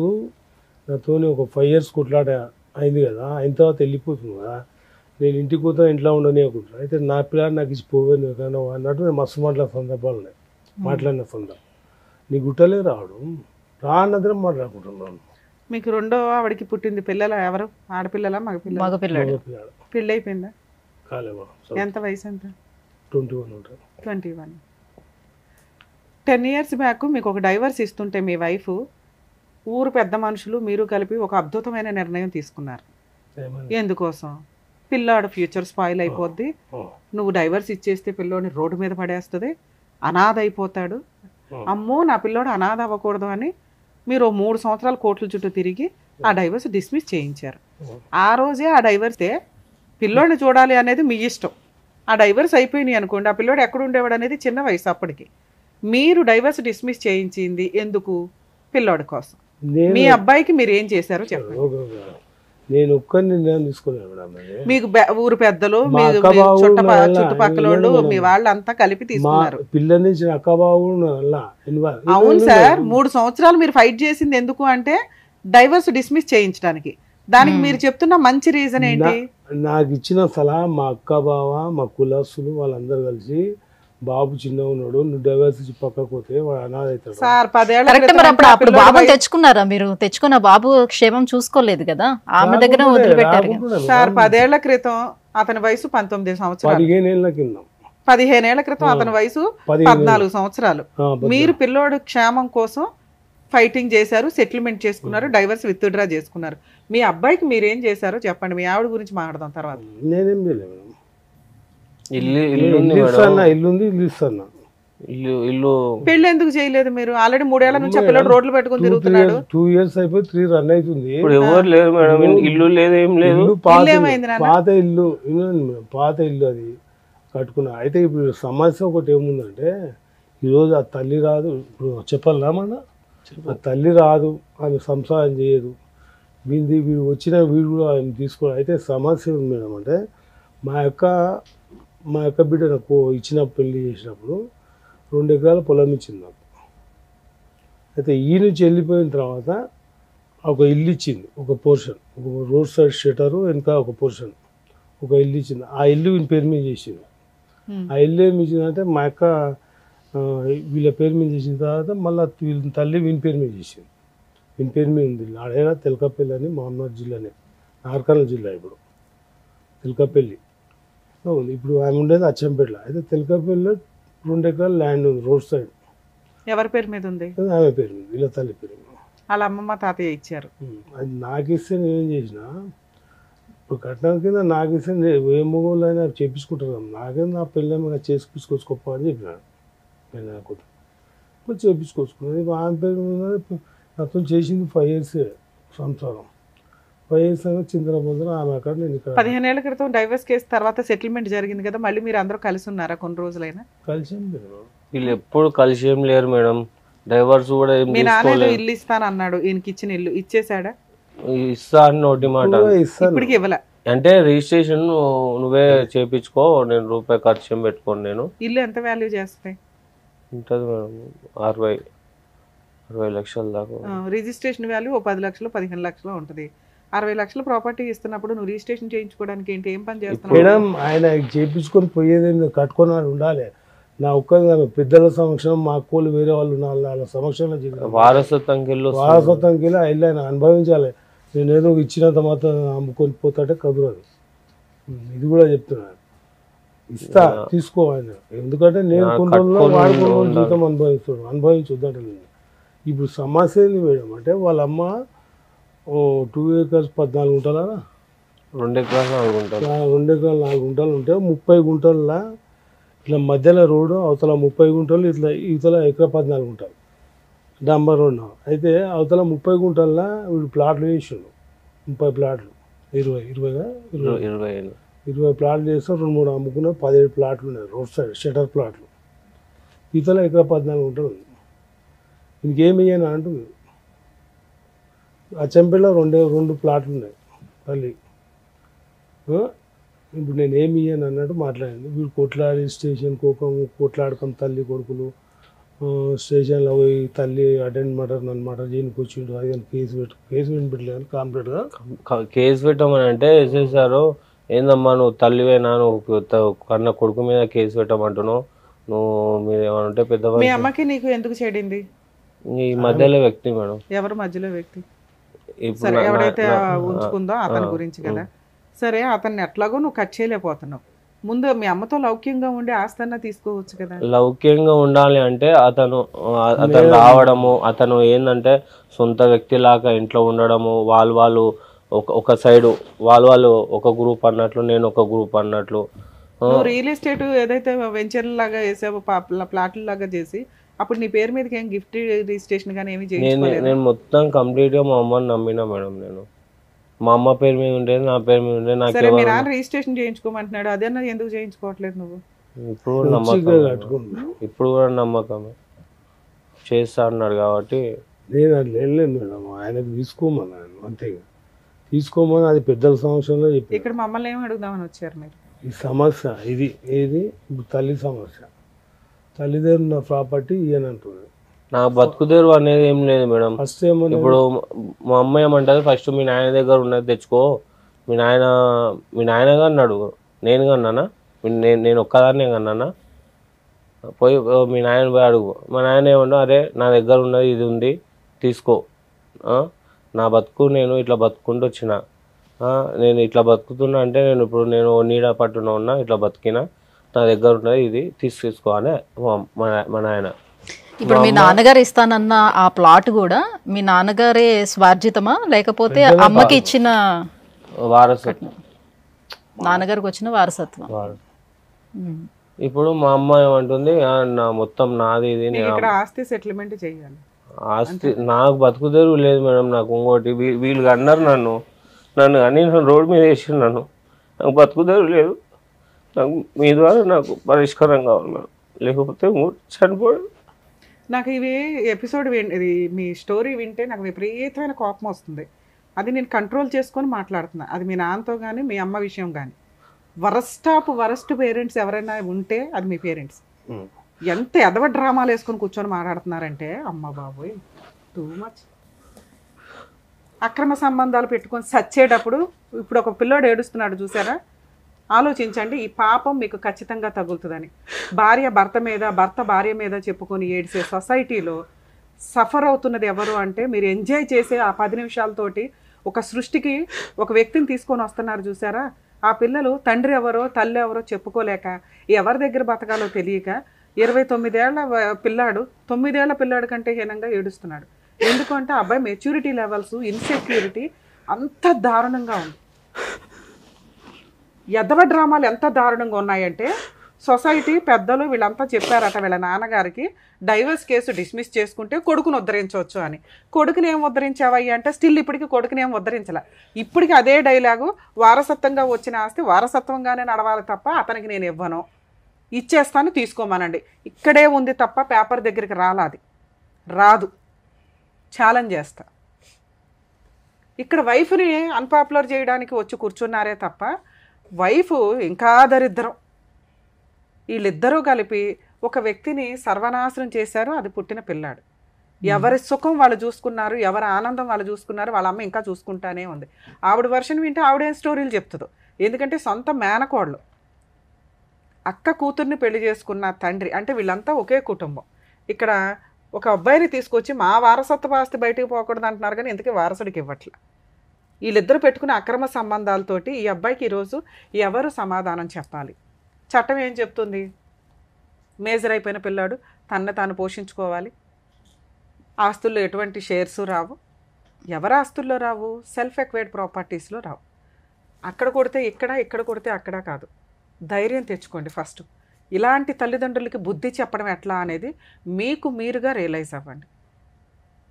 నాతో ఒక 5 years కొట్లాట అయింది కదా, అయిన తర్వాత వెళ్ళిపోతుంది కదా, నేను ఇంటికి పోతా ఇంట్లో ఉండనియకుండా, అయితే నా పిల్లలు నాకు ఇచ్చి పోవేను అన్నట్టు నేను మస్తు మాట్లాడిన సందర్భం. నీ గుట్టలే రావడం రా అన్నది మాట్లాడుకుంటున్నాను. మీకు రెండో ఆవిడకి పుట్టింది పిల్లలు ఎవరు? ఆడపిల్లలా మగపిల్లలు? పెళ్ళి అయిపోయిందా? కాలేమా. ఎంత వయసు? ఎంత? 21 ఉంటారు. 21. 10 years బ్యాక్ మీకు ఒక డైవర్స్ ఇస్తుంటే మీ వైఫ్, ఊరు పెద్ద మనుషులు మీరు కలిపి ఒక అద్భుతమైన నిర్ణయం తీసుకున్నారు. ఎందుకోసం? పిల్లాడు ఫ్యూచర్ స్పాయిల్ అయిపోద్ది, నువ్వు డైవర్స్ ఇచ్చేస్తే పిల్లోని రోడ్డు మీద పడేస్తుంది, అనాథ అయిపోతాడు, అమ్మో నా పిల్లోడు అనాథ అవ్వకూడదు అని మీరు 3 సంవత్సరాలు కోర్టుల చుట్టూ తిరిగి ఆ డైవర్స్ డిస్మిస్ చేయించారు. ఆ రోజే ఆ డైవర్సే పిల్లోడిని చూడాలి అనేది మీ ఇష్టం, ఆ డైవర్స్ అయిపోయినాయి అనుకోండి, ఆ పిల్లోడు ఎక్కడ ఉండేవాడు అనేది చిన్న వయసు అప్పటికి. మీరు డైవర్స్ డిస్మిస్ చేయించింది ఎందుకు? పిల్లోడి కోసం. మీ అబ్బాయికి మీరు ఏం చేశారో చెప్పండి. నేను ఒక్క నిర్ణయం తీసుకోలేదు మేడం. మీకు ఊరు పెద్దలు, చుట్టుపక్కల వాళ్ళు, మీ వాళ్ళంతా కలిపి తీసుకున్నారు. పిల్ల నుంచి అక్కబాబు. అవును సార్, 3 సంవత్సరాలు మీరు ఫైట్ చేసింది ఎందుకు అంటే డైవర్స్ డిస్మిస్ చేయించడానికి. దానికి మీరు చెప్తున్న మంచి రీజన్ ఏంటి? నాకు ఇచ్చిన సలహా మా అక్క బావ, మా కులస్తులు వాళ్ళందరూ కలిసి, బాబు చిన్న ఉన్నాడు, నువ్వు డైవర్స్ ఇచ్చి పక్కకు పోతే వాడు అనాథ అవుతాడు సార్. 10 ఏళ్ల కరెక్ట్. మరి అప్పుడు బాబుని తెచ్చుకున్నారా మీరు? తెచ్చుకున్న బాబు క్షేమం చూసుకోలేదు కదా, ఆమె దగ్గర వదిలిపెట్టారు సార్. 10 ఏళ్ల క్రితం అతని వయసు 19 సంవత్సరాలు. 15 ఏళ్ల కింద 15 ఏళ్ల క్రితం అతని వయసు 14 సంవత్సరాలు. మీరు పిల్లోడు క్షేమం కోసం ఫైటింగ్ చేశారు, సెటిల్మెంట్ చేసుకున్నారు, డైవర్స్ విత్డ్రా చేసుకున్నారు. మీ అబ్బాయికి మీరేం చేశారో చెప్పండి. మీ ఆవిడ గురించి మాట్లాడదాం తర్వాత. నేనేం చేయలేదు. పెళ్లి ఎందుకు చేయలేదు మీరు? ఆల్రెడీ 3 ఏళ్ల నుంచి ఆ పిల్లడు రోడ్లు పెట్టుకుని తిరుగుతున్నాడు. 2 years అయిపోయి 3 రన్ అవుతుంది. ఎవరు లేదు మేడం, ఇల్లు లేదు, ఏం లేదు. పాత ఇల్లు అది కట్టుకున్నా. అయితే ఇప్పుడు సమస్య ఒకటి ఏముందంటే, ఈరోజు ఆ తల్లి రాదు. ఇప్పుడు చెప్పాలా మన ఆ తల్లి రాదు, ఆమె సంసారం చేయదు. వీడు వచ్చిన వీడు కూడా ఆయన తీసుకోవడం. అయితే సమస్య ఉంది మేడం. అంటే మా యొక్క బిడ్డ నాకు ఇచ్చిన పెళ్లి చేసినప్పుడు 2 ఎకరాల పొలం ఇచ్చింది నాకు. అయితే ఈ నుంచి వెళ్ళిపోయిన తర్వాత ఒక ఇల్లు ఇచ్చింది, ఒక పోర్షన్, ఒక రోడ్ సైడ్ షటరు వెనక ఒక పోర్షన్, ఒక ఇల్లు ఇచ్చింది. ఆ ఇల్లు వీని పేరు మీద చేసింది. ఆ ఇల్లు ఏమి ఇచ్చిందంటే మా యొక్క వీళ్ళ పేరు మీద చేసిన తర్వాత మళ్ళీ వీళ్ళ తల్లి వీని పేరు మీద చేసింది. వీని పేరు మీద ఉంది. ఆడైనా తెలకపల్లి అని మహమ్మద్ జిల్లానే, నార్కర్నూల్ జిల్లా. ఇప్పుడు తెలకపల్లి ఉంది. ఇప్పుడు ఆమె ఉండేది అచ్చంపేటలో. అయితే తెలకపల్లిలో 2 ఎకరాల ల్యాండ్ ఉంది రోడ్ సైడ్. ఎవరి పేరు మీద ఉంది? ఆమె పేరు మీద, వీళ్ళ తల్లి పేరు మీద. వాళ్ళ అమ్మమ్మ తాతయ్య ఇచ్చారు. అది నాకు ఇస్తే నేనేం చేసిన, ఇప్పుడు కట్నం కింద నాకు ఇస్తే ఏ మొగోళ్ళు అయినా చేపించుకుంటారు. నాకేం నా పెళ్ళి చేపించుకోవచ్చుకోప్ప అని చెప్పినాడు. ఇప్పుడు చేపించుకోవచ్చుకున్నాను. ఆమె పేరు మీద నాతో చేసింది 5 years సంసారం. 5 years చింతనబోతున్న ఆమె అక్కడ, నేను ఇక్కడ. 15 ఏళ్ల క్రితం డైవర్స్ కేసు తర్వాత సెటిల్మెంట్ జరిగింది కదా, మళ్ళీ మీరు అందరూ కలిసి ఉన్నారా కొన్ని రోజులైనా? కలిసి వీళ్ళు ఎప్పుడు కలిసి ఏం లేరు మేడం. డైవర్స్ కూడా ఏం మీ నాన్న ఇల్లు ఇస్తాను అన్నాడు, ఈయనకి ఇచ్చిన ఇల్లు ఇచ్చేసాడా? ఇస్తా అని నోటి మాట. ఇప్పటికి ఇవ్వలే. అంటే రిజిస్ట్రేషన్ నువ్వే చేపించుకో, నేను రూపాయి ఖర్చు ఏం పెట్టుకోను. నేను ఇల్లు ఎంత వాల్యూ చేస్తాయి? ఉంటుంది మేడం 60 లక్షల దాకా. రిజిస్ట్రేషన్ వాల్యూ 10 లక్షలు 15 లక్షలు ఉంటుంది. 60 లక్షల ప్రాపర్టీ ఇస్తున్నప్పుడు నువ్వు రిజిస్ట్రేషన్ చేయించుకోవడానికి ఏంటి, ఏం పని చేస్తున్నావు మేడం? ఆయన చేయించుకొని పోయేది కట్టుకొని ఉండాలి. నా ఒక్క పెద్దల సమక్షం, మా అక్కలు వేరే వాళ్ళు వాళ్ళ సమక్షంలో వారసత్వంకి వెళ్ళి ఆయన అనుభవించాలి. నేను ఏదో ఇచ్చినంత మాత్రం అమ్ముకొని పోతాడే కదురదు. ఇది కూడా చెప్తున్నాను. ఇస్తా, తీసుకో ఆయన. ఎందుకంటే నేను కొన్ని రోజుల్లో వాడుకున్న జీవితం అనుభవించొద్దంటే. ఇప్పుడు సమస్య ఏంది మేడం అంటే, వాళ్ళ అమ్మ 2 acres 14 గుంటలా, 2 ఎకరాలు 4 గుంటలు, 2 ఎకరాలు 4 గుంటలు ఉంటే 30 గుంటల ఇట్లా మధ్యలో రోడ్డు, అవతల 30 గుంటలు, ఇట్లా ఇవతల ఎకరా 14 గుంటలు డాంబర్ రోడ్. అయితే అవతల 30 గుంటల్లో వీడు ప్లాట్లు వేసిండు. 30 ప్లాట్లు, 20 ప్లాట్లు చేస్తే 2-3 అమ్ముకున్న 17 ప్లాట్లు ఉన్నాయి రోడ్ సైడ్ షటర్ ప్లాట్లు. ఇతల ఎకరా 14 గుంటలు ఉంది. ఇంకేమి ఇయ్యను అంటుంది. అచ్చంపేటలో 2 ప్లాట్లు ఉన్నాయి తల్లి. ఇప్పుడు నేను ఏమి ఇయ్యను అన్నట్టు మాట్లాడింది. వీడు కొట్లాడి స్టేషన్ కొట్లాడుకొని తల్లి కొడుకులు స్టేషన్లో పోయి తల్లి అటెండ్ నన్ను మర్డర్ చేయడానికి వచ్చిండు. అది కేసు పెట్టలేదు కంప్లీట్గా. కేసు పెట్టమని అంటే వేసేసారు. ఏందమ్మా నువ్వు తల్లివేనా, నువ్వు కన్న కొడుకు మీద కేసు పెట్టమంటున్నావు, నువ్వు మీరు ఏమైనా ఉంటే పెద్ద. మీ అమ్మకి నీకు ఎందుకు చెడింది? ఈ మధ్యలో వ్యక్తి మేడం. ఎవరు మధ్యలో వ్యక్తి? సరే, ఎవడైతే ఉంచుకుందో అతని గురించి కదా. సరే, అతన్ని ఎట్లాగో నువ్వు కట్ చేయలేకపోతున్నావు. ముందు మీ అమ్మతో లౌక్యంగా ఉండి ఆస్తన్నా తీసుకోవచ్చు కదా. లౌక్యంగా ఉండాలి అంటే అతను రావడము, అతను ఏంటంటే సొంత వ్యక్తిలాగా ఇంట్లో ఉండడము, వాళ్ళు ఒక సైడు వాళ్ళు ఒక గ్రూప్ అన్నట్లు, నేను ఒక గ్రూప్ అన్నట్లు. నువ్వు రియల్ ఎస్టేట్ ఏదైతే వెంచర్ లాగా వేసావో, ప్లాట్ల లాగా చేసి అప్పుడు నీ పేరు మీదకి ఏం గిఫ్ట్ రిజిస్ట్రేషన్ కానీ ఏమి చేయించుకోలేదు? నేను మొత్తం కంప్లీట్ గా మా అమ్మని నమ్మినా మేడం. నేను మా అమ్మ పేరు మీద ఉండేది, నా పేరు మీద ఉండేది. నాకు సరే మీ నాన్న రిజిస్ట్రేషన్ చేయించుకోమంటున్నాడు, అదేనా ఎందుకు చేయించుకోవట్లేదు నువ్వు? ఇప్పుడు కూడా నమ్మకం, ఇప్పుడు కూడా నమ్మకమే చేస్తా అన్నాడు కాబట్టి నేను అట్లా వెళ్ళలేదు మేడం. ఆయనకు తీసుకోమన్నాను అంతేగా, తీసుకోమని అది పెద్దల సమస్యలో చెప్పి. ఇక్కడ మమ్మల్ని ఏమి అడుగుదామని వచ్చారు మీరు? ఈ సమస్య ఇది ఏది ఇప్పుడు తల్లి సమస్య, తల్లిదండ్రులు నా ప్రాపర్టీ ఇయ్యనంటున్నాడు. నాకు బతుకుదేరు అనేది ఏం లేదు మేడం. ఫస్ట్ ఏమన్నా ఇప్పుడు మా అమ్మ ఏమంటది, ఫస్ట్ మీ నాయన దగ్గర ఉన్నది తెచ్చుకో, మీ నాయనగా అన్నాడు, నేనుగా అన్నానా? నేను ఒక్కదాన్నే అన్నానా? పోయి మీ నాయన పోయి అడుగు. మా నాయన ఏమన్నా, అరే నా దగ్గర ఉన్నది ఇది ఉంది తీసుకో, నా బతుకు నేను ఇట్లా బతుకుంటూ వచ్చిన, నేను ఇట్లా బతుకుతున్నా అంటే నేను నీడ పట్టున ఉన్నా, ఇట్లా బతికినా, నా దగ్గర ఉన్నది ఇది తీసుకో అని మా నాయన. ఇప్పుడు మీ నాన్నగారు ఇస్తానన్న ఆ ప్లాట్ కూడా మీ నాన్నగారే స్వార్జితమా లేకపోతే అమ్మకి ఇచ్చిన వారసత్వం? నాన్నగారికి వచ్చిన వారసత్వం. ఇప్పుడు మా అమ్మ ఏమంటుంది, నా మొత్తం నాది ఇది, ఇక్కడ ఆస్తి సెటిల్మెంట్ చేయాలి. ఆస్తి నాకు బతుకుదేరు లేదు మేడం. నాకు ఇంకోటి వీళ్ళు అన్నారు నన్ను అని రోడ్డు మీద వేసి నాకు బతుకుదేరు లేదు, నాకు మీ ద్వారా నాకు పరిష్కారం కావాలి మేడం, లేకపోతే చనిపోడు. నాకు ఇవి ఎపిసోడ్ ఇది మీ స్టోరీ వింటే నాకు విపరీతమైన కోపం వస్తుంది. అది నేను కంట్రోల్ చేసుకొని మాట్లాడుతున్నా. అది మీ నాన్నతో కానీ మీ అమ్మ విషయం కానీ. వరస్ట్ పేరెంట్స్ ఎవరైనా ఉంటే అది మీ పేరెంట్స్. ఎంత ఎదవ డ్రామాలు వేసుకొని కూర్చొని మాట్లాడుతున్నారంటే అమ్మ బాబోయ్, టూ మచ్. అక్రమ సంబంధాలు పెట్టుకొని సచ్చేటప్పుడు ఇప్పుడు ఒక పిల్లోడు ఏడుస్తున్నాడు చూసారా, ఆలోచించండి. ఈ పాపం మీకు ఖచ్చితంగా తగులుతుందని. భార్య భర్త మీద, భర్త భార్య మీద చెప్పుకొని ఏడ్చే సొసైటీలో సఫర్ అవుతున్నది ఎవరు అంటే, మీరు ఎంజాయ్ చేసే ఆ 10 నిమిషాలతోటి ఒక సృష్టికి ఒక వ్యక్తిని తీసుకొని వస్తున్నారు చూసారా. ఆ పిల్లలు తండ్రి ఎవరో తల్లి ఎవరో చెప్పుకోలేక, ఎవరి దగ్గర బతకాలో తెలియక 29 ఏళ్ల పిల్లాడు 9 ఏళ్ల పిల్లాడు కంటే హీనంగా ఏడుస్తున్నాడు. ఎందుకంటే అబ్బాయి మెచ్యూరిటీ లెవెల్స్, ఇన్సెక్యూరిటీ అంత దారుణంగా ఉంది. ఎదవ డ్రామాలు ఎంత దారుణంగా ఉన్నాయంటే, సొసైటీ పెద్దలు వీళ్ళంతా చెప్పారట వీళ్ళ నాన్నగారికి డైవర్స్ కేసు డిస్మిస్ చేసుకుంటే కొడుకుని ఉద్ధరించవచ్చు అని. కొడుకుని ఏం ఉద్ధరించావయ్యా అంటే స్టిల్ ఇప్పటికీ కొడుకుని ఏం ఉద్ధరించలే. ఇప్పటికీ అదే డైలాగు, వారసత్వంగా వచ్చిన ఆస్తి వారసత్వంగానే నడవాలి తప్ప అతనికి నేను ఇవ్వను, ఇచ్చేస్తాను తీసుకోమానండి. ఇక్కడే ఉంది తప్ప పేపర్ దగ్గరికి రాదు. ఛాలెంజ్ చేస్తా. ఇక్కడ వైఫ్ని అన్పాపులర్ చేయడానికి వచ్చి కూర్చున్నారే తప్ప వైఫ్ ఇంకా దరిద్రం. వీళ్ళిద్దరూ కలిపి ఒక వ్యక్తిని సర్వనాశనం చేశారు. అది పుట్టిన పిల్లాడు. ఎవరి సుఖం వాళ్ళు చూసుకున్నారు, ఎవరి ఆనందం వాళ్ళు చూసుకున్నారు. వాళ్ళ అమ్మ ఇంకా చూసుకుంటానే ఉంది. ఆవిడ వర్షన్ వింటే ఆవిడేం స్టోరీలు చెప్తుందో. ఎందుకంటే సొంత మేనకోళ్ళు, అక్క కూతుర్ని పెళ్లి చేసుకున్న తండ్రి, అంటే వీళ్ళంతా ఒకే కుటుంబం. ఇక్కడ ఒక అబ్బాయిని తీసుకొచ్చి మా వారసత్వ ఆస్తి బయటకు పోకూడదు అంటున్నారు, కానీ ఎందుకే వారసుడికి ఇవ్వట్లే. వీళ్ళిద్దరు పెట్టుకున్న అక్రమ సంబంధాలతోటి ఈ అబ్బాయికి ఈరోజు ఎవరు సమాధానం చెప్పాలి? చట్టం ఏం చెప్తుంది? మేజర్ అయిపోయిన పిల్లాడు తన్ను తాను పోషించుకోవాలి. ఆస్తుల్లో ఎటువంటి షేర్స్ రావు. ఎవరి ఆస్తుల్లో రావు? సెల్ఫ్ ఎక్వైర్డ్ ప్రాపర్టీస్లో రావు. అక్కడ కొడితే ఇక్కడ కొడితే అక్కడ కాదు. ధైర్యం తెచ్చుకోండి ఫస్ట్. ఇలాంటి తల్లిదండ్రులకి బుద్ధి చెప్పడం ఎట్లా అనేది మీకు మీరుగా రియలైజ్ అవ్వండి.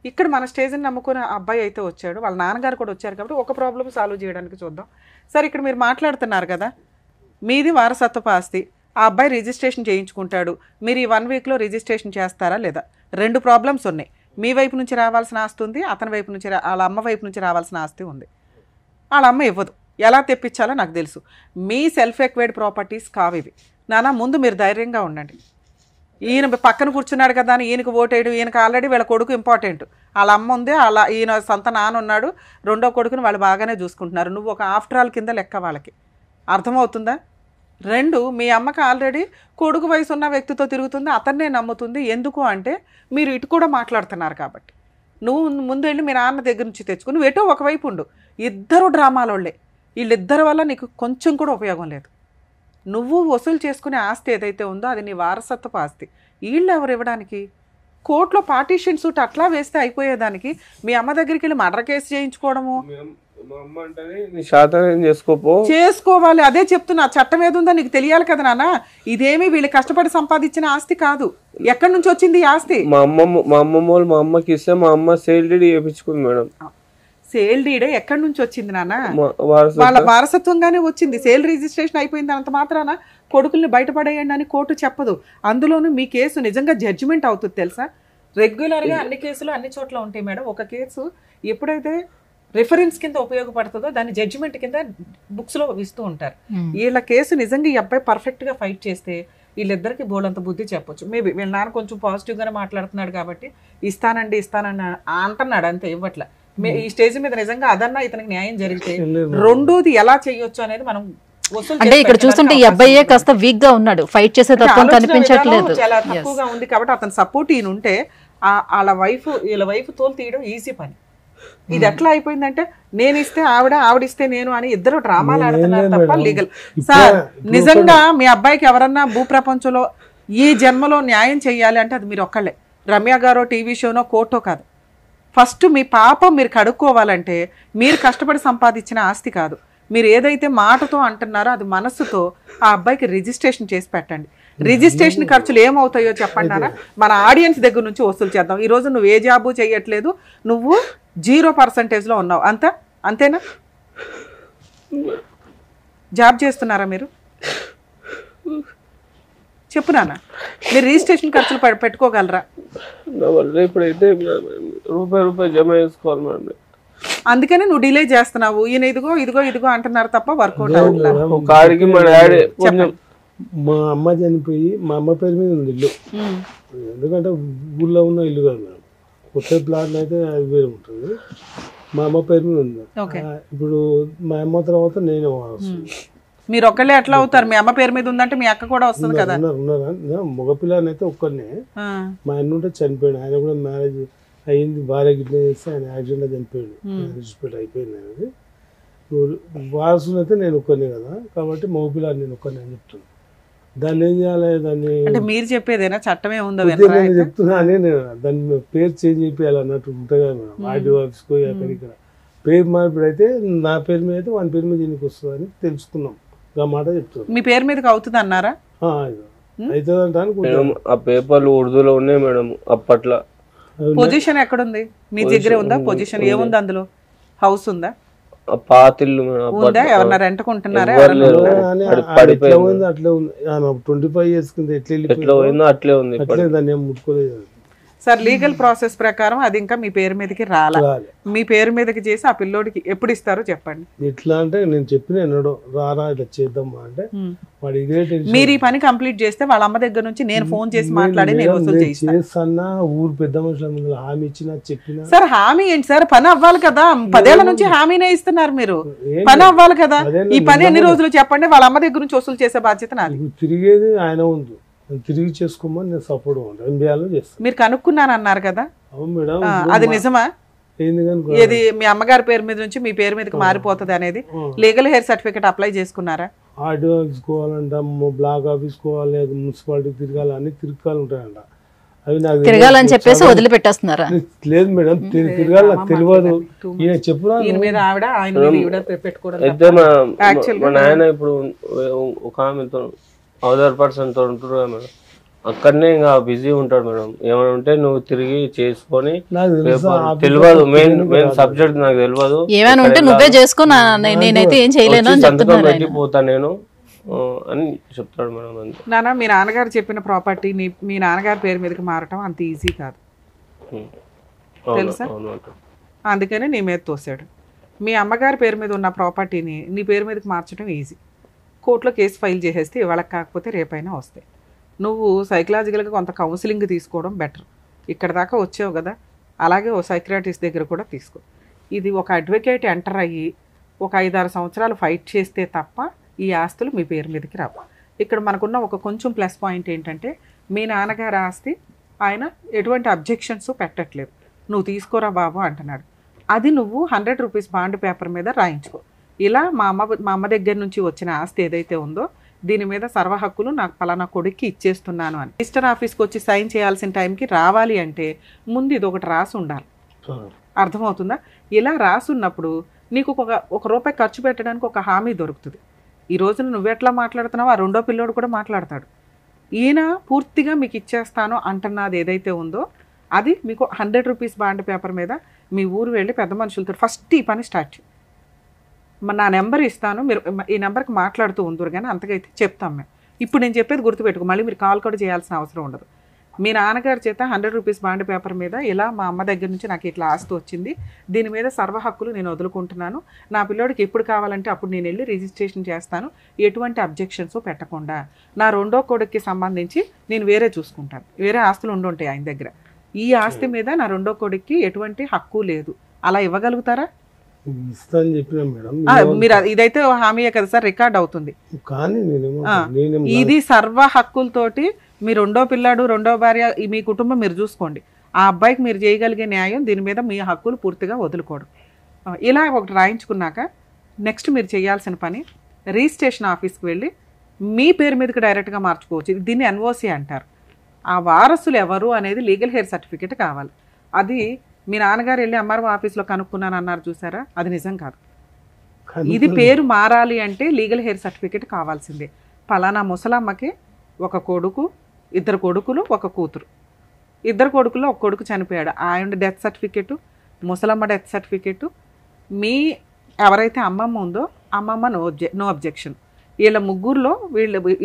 ఇక్కడ మన స్టేజ్ని నమ్ముకున్న అబ్బాయి అయితే వచ్చాడు, వాళ్ళ నాన్నగారు కూడా వచ్చారు కాబట్టి ఒక ప్రాబ్లం సాల్వ్ చేయడానికి చూద్దాం. సరే, ఇక్కడ మీరు మాట్లాడుతున్నారు కదా, మీది వారసత్వపు ఆస్తి, ఆ అబ్బాయి రిజిస్ట్రేషన్ చేయించుకుంటాడు, మీరు ఈ 1 వీక్లో రిజిస్ట్రేషన్ చేస్తారా లేదా? 2 ప్రాబ్లమ్స్ ఉన్నాయి. మీ వైపు నుంచి రావాల్సిన ఆస్తి ఉంది, అతని వైపు నుంచి వాళ్ళ అమ్మ వైపు నుంచి రావాల్సిన ఆస్తి ఉంది. వాళ్ళ అమ్మ ఇవ్వదు. ఎలా తెప్పించాలో నాకు తెలుసు. మీ సెల్ఫ్ ఎక్వైర్డ్ ప్రాపర్టీస్ కావివి. నాన్న ముందు మీరు ధైర్యంగా ఉండండి. ఈయన పక్కన కూర్చున్నాడు కదా అని ఈయనకు ఓటేయడం, ఈయనకు ఆల్రెడీ వీళ్ళ కొడుకు ఇంపార్టెంట్. వాళ్ళ అమ్మ ఉంది, ఈయన సొంత నాన్న ఉన్నాడు, రెండో కొడుకుని వాళ్ళు బాగానే చూసుకుంటున్నారు. నువ్వు ఒక ఆఫ్టర్ ఆల్ కింద లెక్క వాళ్ళకి. అర్థమవుతుందా? 2, మీ అమ్మకి ఆల్రెడీ కొడుకు వయసు ఉన్న వ్యక్తితో తిరుగుతుంది, అతన్నే నమ్ముతుంది. ఎందుకు అంటే మీరు ఇటు కూడా మాట్లాడుతున్నారు కాబట్టి. నువ్వు ముందు వెళ్ళి మీ నాన్న దగ్గర నుంచి తెచ్చుకుని నువ్వు ఎటో ఒకవైపు ఉండు. ఇద్దరు డ్రామాలోళ్ళే. వీళ్ళిద్దరి వల్ల నీకు కొంచెం కూడా ఉపయోగం లేదు. నువ్వు వసూలు చేసుకునే ఆస్తి ఏదైతే ఉందో అది నీ వారసత్వపు ఆస్తి. వీళ్ళు ఎవరు ఇవ్వడానికి? కోర్టులో పార్టీషన్ సూట్ అట్లా వేస్తే అయిపోయేదానికి మీ అమ్మ దగ్గరికి వెళ్ళి మర్డర్ కేసు చేయించుకోవడము. చేసుకోవాలి, అదే చెప్తున్నా. చట్టం ఏదుందో నీకు తెలియాలి కదా నాన్న. ఇదేమి వీళ్ళు కష్టపడి సంపాదించిన ఆస్తి కాదు. ఎక్కడి నుంచి వచ్చింది ఈ ఆస్తి? మా అమ్మమ్మ మా అమ్మకి ఇస్తే మా అమ్మ సేల్ డీడ్ చేయించుకుంది మేడం. సేల్ డీడ్ ఎక్కడి నుంచి వచ్చింది నాన్న? వారసత్వం. వాళ్ళ వారసత్వంగానే వచ్చింది. సేల్ రిజిస్ట్రేషన్ అయిపోయింది అంత మాత్రాన కొడుకుల్ని బయటపడేయండి అని కోర్టు చెప్పదు. అందులోనూ మీ కేసు నిజంగా జడ్జిమెంట్ అవుతుంది తెలుసా? రెగ్యులర్గా అన్ని కేసులు అన్ని చోట్ల ఉంటాయి మేడం. ఒక కేసు ఎప్పుడైతే రిఫరెన్స్ కింద ఉపయోగపడుతుందో దాన్ని జడ్జిమెంట్ కింద బుక్స్లో ఇస్తూ ఉంటారు. వీళ్ళ కేసు నిజంగా ఈ అబ్బాయి పర్ఫెక్ట్గా ఫైట్ చేస్తే వీళ్ళిద్దరికి బోలంత బుద్ధి చెప్పొచ్చు. మేబీ వీళ్ళ నాన్న కొంచెం పాజిటివ్గానే మాట్లాడుతున్నాడు కాబట్టి ఇస్తానండి అంటున్నాడు, అంతే, ఇవ్వట్లే. ఈ స్టేజ్ మీద నిజంగా అదన్నా ఇతనికి న్యాయం జరిగితే రెండోది ఎలా చేయొచ్చు అనేది మనం అంటే ఇక్కడ చూస్తుంటే ఈ అబ్బాయే కాస్త వీక్ గా ఉన్నాడు, ఫైట్ చేసే తత్వం కనిపించట్లేదు, చాలా తక్కువగా ఉంది. కాబట్టి అతని సపోర్ట్ ఈయన ఉంటే వీళ్ళ వైఫ్ తోలు తీయడం ఈజీ పని. ఇది ఎట్లా అయిపోయిందంటే నేను ఇస్తే ఆవిడిస్తే నేను అని ఇద్దరు డ్రామాలు ఆడుతున్నారు తప్ప లీగల్. సార్ నిజంగా మీ అబ్బాయికి ఎవరన్నా భూప్రపంచంలో ఈ జన్మలో న్యాయం చేయాలి అంటే అది మీరు ఒక్కళ్ళే. రమ్య గారో టీవీ షోనో కోర్టో కాదు. ఫస్ట్ మీ పాపం మీరు కడుక్కోవాలంటే మీరు కష్టపడి సంపాదించిన ఆస్తి కాదు, మీరు ఏదైతే మాటతో అంటున్నారో అది మనస్సుతో ఆ అబ్బాయికి రిజిస్ట్రేషన్ చేసి పెట్టండి. రిజిస్ట్రేషన్ ఖర్చులు ఏమవుతాయో చెప్పండి అన్న, మన ఆడియన్స్ దగ్గర నుంచి వసూలు చేద్దాం. ఈరోజు నువ్వు ఏ జాబు చేయట్లేదు, నువ్వు 0% ఉన్నావు, అంతేనా? జాబ్ చేస్తున్నారా మీరు? చెప్పు నాన్న, మీరు రిజిస్ట్రేషన్ ఖర్చులు పెట్టుకోగలరా? ఇప్పుడైతే రూపాయి జమ చేసుకోవాలి మేడం. అందుకని నువ్వు డిలే చేస్తున్నావు. ఈయన ఇదిగో అంటున్నారు తప్ప వర్కౌట్ అవ్వట్లేదు. మా అమ్మ చనిపోయి మా అమ్మ పేరు మీద ఉంది ఇల్లు. ఎందుకంటే ఊళ్ళో ఉన్న ఇల్లు కాదు మేడం, కొత్త ప్లాట్ అయితే అది వేరే ఉంటుంది. మా అమ్మ పేరు మీద ఉంది. ఇప్పుడు మా అమ్మ తర్వాత నేనే మీరు ఒక్కళ్ళే ఎట్లా అవుతారు? మీ అమ్మ పేరు మీద ఉందంటే మీ అక్క కూడా వస్తుంది కదా. మగపిల్లని అయితే ఒక్కరినే. మా అన్న ఉంటే చనిపోయాడు, ఆయన కూడా మ్యారేజ్ అయ్యింది, భార్య గిట్లా చేస్తే ఆయన యాక్సిడెంట్ చనిపోయాడు, హాస్పిటల్ అయిపోయింది అనేది. వారసులు అయితే నేను ఒక్కనే కదా, కాబట్టి మగపిల్లని నేను ఒక్కనే అని చెప్తున్నాను. దాన్ని ఏం చేయాలి? దాన్ని అంటే మీరు చెప్పేదేనా చట్టమే ఉందో నేను చెప్తున్నా అని, నేను దాన్ని పేరు చేంజ్ చేయాలి అన్నట్టు ఉంటుంది కదా మేడం. ఆర్డీ ఆఫీస్కో అక్కడ ఇక్కడ పేరు మార్పిడి అయితే నా పేరు మీద అయితే వాని పేరు మీద దీనికి వస్తుంది అని తెలుసుకున్నాం. ఆ మాట చెప్తాను. మీ పేరు మీదకి అవుతుంది అన్నారా? అవుతుంది అంట అనుకుంటున్నాను. ఆ పేపర్లు ఉర్దూలో ఉన్నాయి మేడం అప్పట్లో. పొజిషన్ ఎక్కడుంది? మీ దగ్గరే ఉందా పొజిషన్? ఏముంది అందులో? హౌస్ ఉందా? పాతిల్లు ఉందా? ఎవరన్నా రెంట్కుంటున్నారా? అట్లే ఉంది 25 years కింద ఎట్లా పోయిందో అట్లే ఉంది, అట్లే దాన్ని ఏం ముట్టుకోలేదు. సార్ లీగల్ ప్రాసెస్ ప్రకారం అది ఇంకా మీ పేరు మీదకి రాలే. మీ పేరు మీదకి చేసి ఆ పిల్లోడికి ఎప్పుడు ఇస్తారో చెప్పండి. ఎట్లా అంటే నేను చెప్పిన ఎన్నడో రారా ఇట్లా చేద్దామా అంటే వాడు ఇదే టెన్షన్. మీరు ఈ పని కంప్లీట్ చేస్తే వాళ్ళ అమ్మ దగ్గర నుంచి నేను ఫోన్ చేసి మాట్లాడి నేను వసూలు చేస్తానా, ఊరు పెద్ద మనుషుల ముందు హామీ ఇచ్చినా చెప్పినా. సార్ హామీ ఏంటి సార్? పని అవ్వాలి కదా. 10 ఏళ్ల నుంచి హామీనే ఇస్తున్నారు మీరు. పని అవ్వాలి కదా. ఈ పని ఎన్ని రోజులు చెప్పండి, వాళ్ళ అమ్మ దగ్గర నుంచి వసూలు చేసే బాధ్యత నాది. తిరిగేది ఆయన ఉంది, తిరిగి చేసుకోమని నేను సపోర్ట్ చేస్తాను. మీరు కనుక్కున్నాను అన్నారు కదా. అవును మేడం, అది నిజమా? ఏది మీ అమ్మగారి పేరు మీద నుంచి మీ పేరు మీదకి మారిపోతుంది అనేది లీగల్ హెయిర్ సర్టిఫికేట్ అప్లై చేసుకున్నారా? ఆర్డీఓ ఆఫీస్ కోవాలంట, బ్లాక్ ఆఫీస్ కోవాలి, మున్సిపాలిటీ తిరగాలి, అన్ని తిరగాలి ఉంటాయంట. అవి నాకు తిరగాలని చెప్పేసి వదిలిపెట్టేస్తున్నారా? లేదు మేడం, తిరగాలి నాకు తెలియదు. ఈయన చెప్పురా మా నాయన ఇప్పుడు ఒక ఆమెతో అదర్ పర్సన్ తో ఉంటారు కదా మేడం, అక్కడనే ఇంకా బిజీ ఉంటాడు మేడం. ఏమైనా ఉంటే నువ్వు తిరిగి చేసుకొని తెలియదు, మెయిన్ సబ్జెక్ట్ నాకు తెలియదు, ఏమైనా ఉంటే నువ్వే చేసుకో, నేనైతే ఏం చేయలేను అని సంతకం పెట్టిపోతా నేను అని చెప్తాడు మేడం. నాన్న, మీ నాన్నగారు చెప్పిన ప్రాపర్టీ మీ నాన్నగారి పేరు మీదకి మారటం అంత ఈజీ కాదు తెలుసా? అందుకని నీ మీద తోసాడు. మీ అమ్మగారి పేరు మీద ఉన్న ప్రాపర్టీని నీ పేరు మీదకి మార్చడం ఈజీ. కోర్టులో కేసు ఫైల్ చేసేస్తే ఇవాళకి కాకపోతే రేపైనా వస్తాయి. నువ్వు సైకలాజికల్గా కొంత కౌన్సిలింగ్ తీసుకోవడం బెటర్. ఇక్కడ దాకా వచ్చావు కదా, అలాగే ఓ సైకియాట్రిస్ట్ దగ్గర కూడా తీసుకో. ఇది ఒక అడ్వకేట్ ఎంటర్ అయ్యి ఒక 5-6 సంవత్సరాలు ఫైట్ చేస్తే తప్ప ఈ ఆస్తులు మీ పేరు మీదకి రావు. ఇక్కడ మనకున్న ఒక కొంచెం ప్లస్ పాయింట్ ఏంటంటే మీ నాన్నగారి ఆస్తి ఆయన ఎటువంటి అబ్జెక్షన్స్ పెట్టట్లేదు. నువ్వు తీసుకోరా బాబు అంటున్నాడు. అది నువ్వు 100 రూపీస్ బాండ్ పేపర్ మీద రాయించుకో. ఇలా మా అమ్మ దగ్గర నుంచి వచ్చిన ఆస్తి ఏదైతే ఉందో దీని మీద సర్వ హక్కులు నాకు పలానా కొడుక్కి ఇచ్చేస్తున్నాను అని రిజిస్టర్ ఆఫీస్కి వచ్చి సైన్ చేయాల్సిన టైంకి రావాలి అంటే ముందు ఇది ఒకటి రాసి ఉండాలి. అర్థమవుతుందా? ఇలా రాసున్నప్పుడు నీకు ఒక రూపాయి ఖర్చు పెట్టడానికి ఒక హామీ దొరుకుతుంది. ఈ రోజున నువ్వెట్లా మాట్లాడుతున్నావో ఆ రెండో పిల్లోడు కూడా మాట్లాడతాడు. ఈయన పూర్తిగా మీకు ఇచ్చేస్తాను అంటున్నది ఏదైతే ఉందో అది మీకు 100 రూపీస్ బాండ్ పేపర్ మీద మీ ఊరు వెళ్ళి పెద్ద మనుషులతో ఫస్ట్ ఈ పని స్టార్ట్ చేయి. నా నెంబర్ ఇస్తాను, మీరు ఈ నెంబర్కి మాట్లాడుతూ ఉందరు, కానీ అంతకైతే చెప్తాం మేము. ఇప్పుడు నేను చెప్పేది గుర్తుపెట్టుకో, మళ్ళీ మీరు కాల్ కూడా చేయాల్సిన అవసరం ఉండదు. మీ నాన్నగారి చేత 100 రూపీస్ బాండ్ పేపర్ మీద ఇలా మా అమ్మ దగ్గర నుంచి నాకు ఇట్లా ఆస్తి వచ్చింది, దీని మీద సర్వ హక్కులు నేను వదులుకుంటున్నాను, నా పిల్లోడికి ఎప్పుడు కావాలంటే అప్పుడు నేను వెళ్ళి రిజిస్ట్రేషన్ చేస్తాను, ఎటువంటి అబ్జెక్షన్స్ పెట్టకుండా, నా రెండో కొడుక్కి సంబంధించి నేను వేరే చూసుకుంటాను, వేరే ఆస్తులు ఉండుంటాయి ఆయన దగ్గర, ఈ ఆస్తి మీద నా రెండో కొడుక్కి ఎటువంటి హక్కు లేదు, అలా ఇవ్వగలుగుతారా? ఇస్తాను చెప్పినా మేడం. మీరు ఇదైతే హామీయే కదా సార్, రికార్డ్ అవుతుంది. కానీ ఇది సర్వ హక్కులతోటి మీ రెండో పిల్లాడు, రెండో భార్య, మీ కుటుంబం మీరు చూసుకోండి. ఆ అబ్బాయికి మీరు చేయగలిగే న్యాయం, దీని మీద మీ హక్కులు పూర్తిగా వదులుకోవడం. ఇలా ఒకటి రాయించుకున్నాక నెక్స్ట్ మీరు చేయాల్సిన పని, రిజిస్ట్రేషన్ ఆఫీస్కి వెళ్ళి మీ పేరు మీదకి డైరెక్ట్గా మార్చుకోవచ్చు. దీన్ని ఎన్ఓసి అంటారు. ఆ వారసులు ఎవరు అనేది లీగల్ హెయిర్ సర్టిఫికేట్ కావాలి. అది మీ నాన్నగారు వెళ్ళి ఎంఆర్ఓ ఆఫీస్లో కనుక్కున్నాను అన్నారు చూసారా, అది నిజం కాదు. ఇది పేరు మారాలి అంటే లీగల్ హెయిర్ సర్టిఫికేట్ కావాల్సిందే. పలానా ముసలమ్మకి ఒక కొడుకు, 2 కొడుకులు, 1 కూతురు. 2 కొడుకుల్లో 1 కొడుకు చనిపోయాడు, ఆయన డెత్ సర్టిఫికేటు, ముసలమ్మ డెత్ సర్టిఫికేటు, మీ ఎవరైతే అమ్మమ్మ ఉందో అమ్మమ్మ నో అబ్జెక్షన్. వీళ్ళ ముగ్గురులో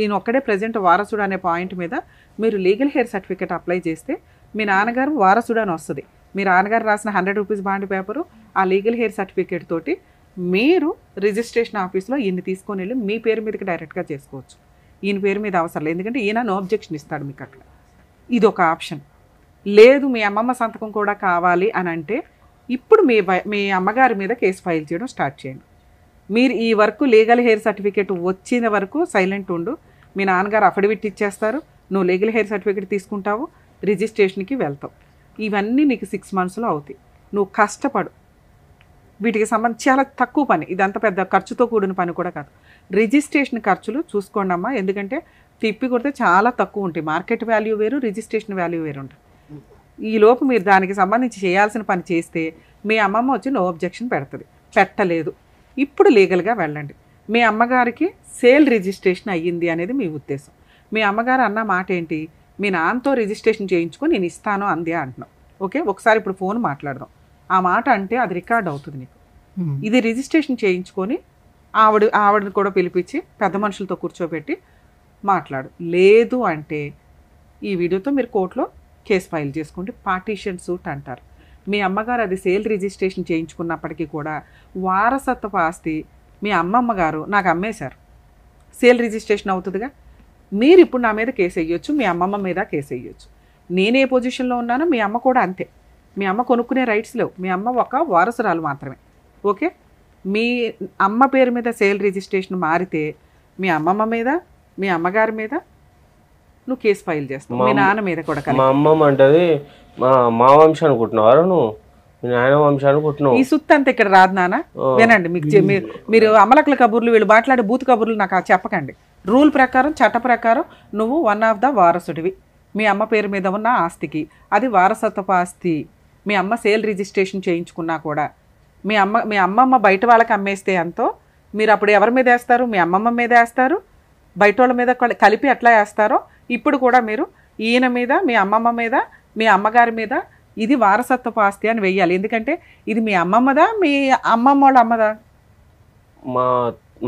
ఈయన ఒక్కడే ప్రజెంట్ వారసుడు అనే పాయింట్ మీద మీరు లీగల్ హెయిర్ సర్టిఫికేట్ అప్లై చేస్తే మీ నాన్నగారు వారసుడు అని వస్తుంది. మీ నాన్నగారు రాసిన 100 రూపీస్ బాండ్ పేపరు, ఆ లీగల్ హెయిర్ సర్టిఫికేట్ తోటి మీరు రిజిస్ట్రేషన్ ఆఫీస్లో ఈయన్ని తీసుకొని వెళ్ళి మీ పేరు మీదకి డైరెక్ట్గా చేసుకోవచ్చు. ఈయన పేరు మీద అవసరం లేదు, ఎందుకంటే ఈయన నో అబ్జెక్షన్ ఇస్తాడు మీకు అక్కడ. ఇది ఒక ఆప్షన్. లేదు మీ అమ్మమ్మ సంతకం కూడా కావాలి అని అంటే ఇప్పుడు మీ అమ్మగారి మీద కేసు ఫైల్ చేయడం స్టార్ట్ చేయండి. మీరు ఈ వరకు లీగల్ హెయిర్ సర్టిఫికేట్ వచ్చిన వరకు సైలెంట్ ఉండు. మీ నాన్నగారు అఫిడవిట్ ఇచ్చేస్తారు, నువ్వు లీగల్ హెయిర్ సర్టిఫికేట్ తీసుకుంటావు, రిజిస్ట్రేషన్కి వెళ్తావు. ఇవన్నీ నీకు 6 మంత్స్లో అవుతాయి. నువ్వు కష్టపడు. వీటికి సంబంధించి చాలా తక్కువ పని, ఇదంతా పెద్ద ఖర్చుతో కూడిన పని కూడా కాదు. రిజిస్ట్రేషన్ ఖర్చులు చూసుకోండి అమ్మా, ఎందుకంటే తిప్పి కొడితే చాలా తక్కువ ఉంటాయి. మార్కెట్ వాల్యూ వేరు, రిజిస్ట్రేషన్ వాల్యూ వేరు ఉంటుంది. ఈలోపు మీరు దానికి సంబంధించి చేయాల్సిన పని చేస్తే మీ అమ్మమ్మ వచ్చి నో అబ్జెక్షన్ పెడుతుంది. పెట్టలేదు, ఇప్పుడు లీగల్గా వెళ్ళండి. మీ అమ్మగారికి సేల్ రిజిస్ట్రేషన్ అయ్యింది అనేది మీ ఉద్దేశం. మీ అమ్మగారు అన్న మాట ఏంటి, మీ నాన్నతో రిజిస్ట్రేషన్ చేయించుకొని నేను ఇస్తాను అంది అంటున్నాం. ఓకే, ఒకసారి ఇప్పుడు ఫోన్ మాట్లాడదాం. ఆ మాట అంటే అది రికార్డ్ అవుతుంది నీకు. ఇది రిజిస్ట్రేషన్ చేయించుకొని ఆవిడని కూడా పిలిపించి పెద్ద మనుషులతో కూర్చోబెట్టి మాట్లాడు. లేదు అంటే ఈ వీడియోతో మీరు కోర్టులో కేసు ఫైల్ చేసుకోండి. పార్టీషన్ సూట్ అంటారు. మీ అమ్మగారు అది సేల్ రిజిస్ట్రేషన్ చేయించుకున్నప్పటికీ కూడా వారసత్వపు ఆస్తి మీ అమ్మమ్మ గారు నాకు అమ్మేశారు, సేల్ రిజిస్ట్రేషన్ అవుతుందిగా. మీరు ఇప్పుడు నా మీద కేసు వేయొచ్చు, మీ అమ్మమ్మ మీద కేసు వేయొచ్చు. నేనే పొజిషన్లో ఉన్నానో మీ అమ్మ కూడా అంతే. మీ అమ్మ కొనుక్కునే రైట్స్ లేవు, మీ అమ్మ ఒక వారసురాలు మాత్రమే. ఓకే, మీ అమ్మ పేరు మీద సేల్ రిజిస్ట్రేషన్ మారితే మీ అమ్మమ్మ మీద, మీ అమ్మగారి మీద నువ్వు కేసు ఫైల్ చేస్తావు, మీ నాన్న మీద కూడా. మా అమ్మమ్మ అంటది మా వంశం అనుకుంటున్నావారు, నువ్వు మీ నాయన వంశం అనుకుంటున్నావు. ఈ సుత్తి అంతా ఇక్కడ రాదు నాన్న. వినండి, మీరు అమలకల కబుర్లు, వీళ్ళు మాట్లాడే బూత్ కబుర్లు నాకు చెప్పకండి. రూల్ ప్రకారం, చట్ట ప్రకారం నువ్వు 1 ఆఫ్ ద వారసుడివి. మీ అమ్మ పేరు మీద ఉన్న ఆస్తికి అది వారసత్వపు ఆస్తి. మీ అమ్మ సేల్ రిజిస్ట్రేషన్ చేయించుకున్నా కూడా మీ అమ్మమ్మ బయట వాళ్ళకి అమ్మేస్తే ఎంతో మీరు అప్పుడు ఎవరి మీద వేస్తారు, మీ అమ్మమ్మ మీద వేస్తారు, బయట వాళ్ళ మీద కలిపి ఎట్లా వేస్తారో ఇప్పుడు కూడా మీరు ఈయన మీద, మీ అమ్మమ్మ మీద, మీ అమ్మగారి మీద ఇది వారసత్వపు ఆస్తి అని వెయ్యాలి. ఎందుకంటే ఇది మీ అమ్మమ్మదా, మీ అమ్మమ్మ వాళ్ళ అమ్మదా?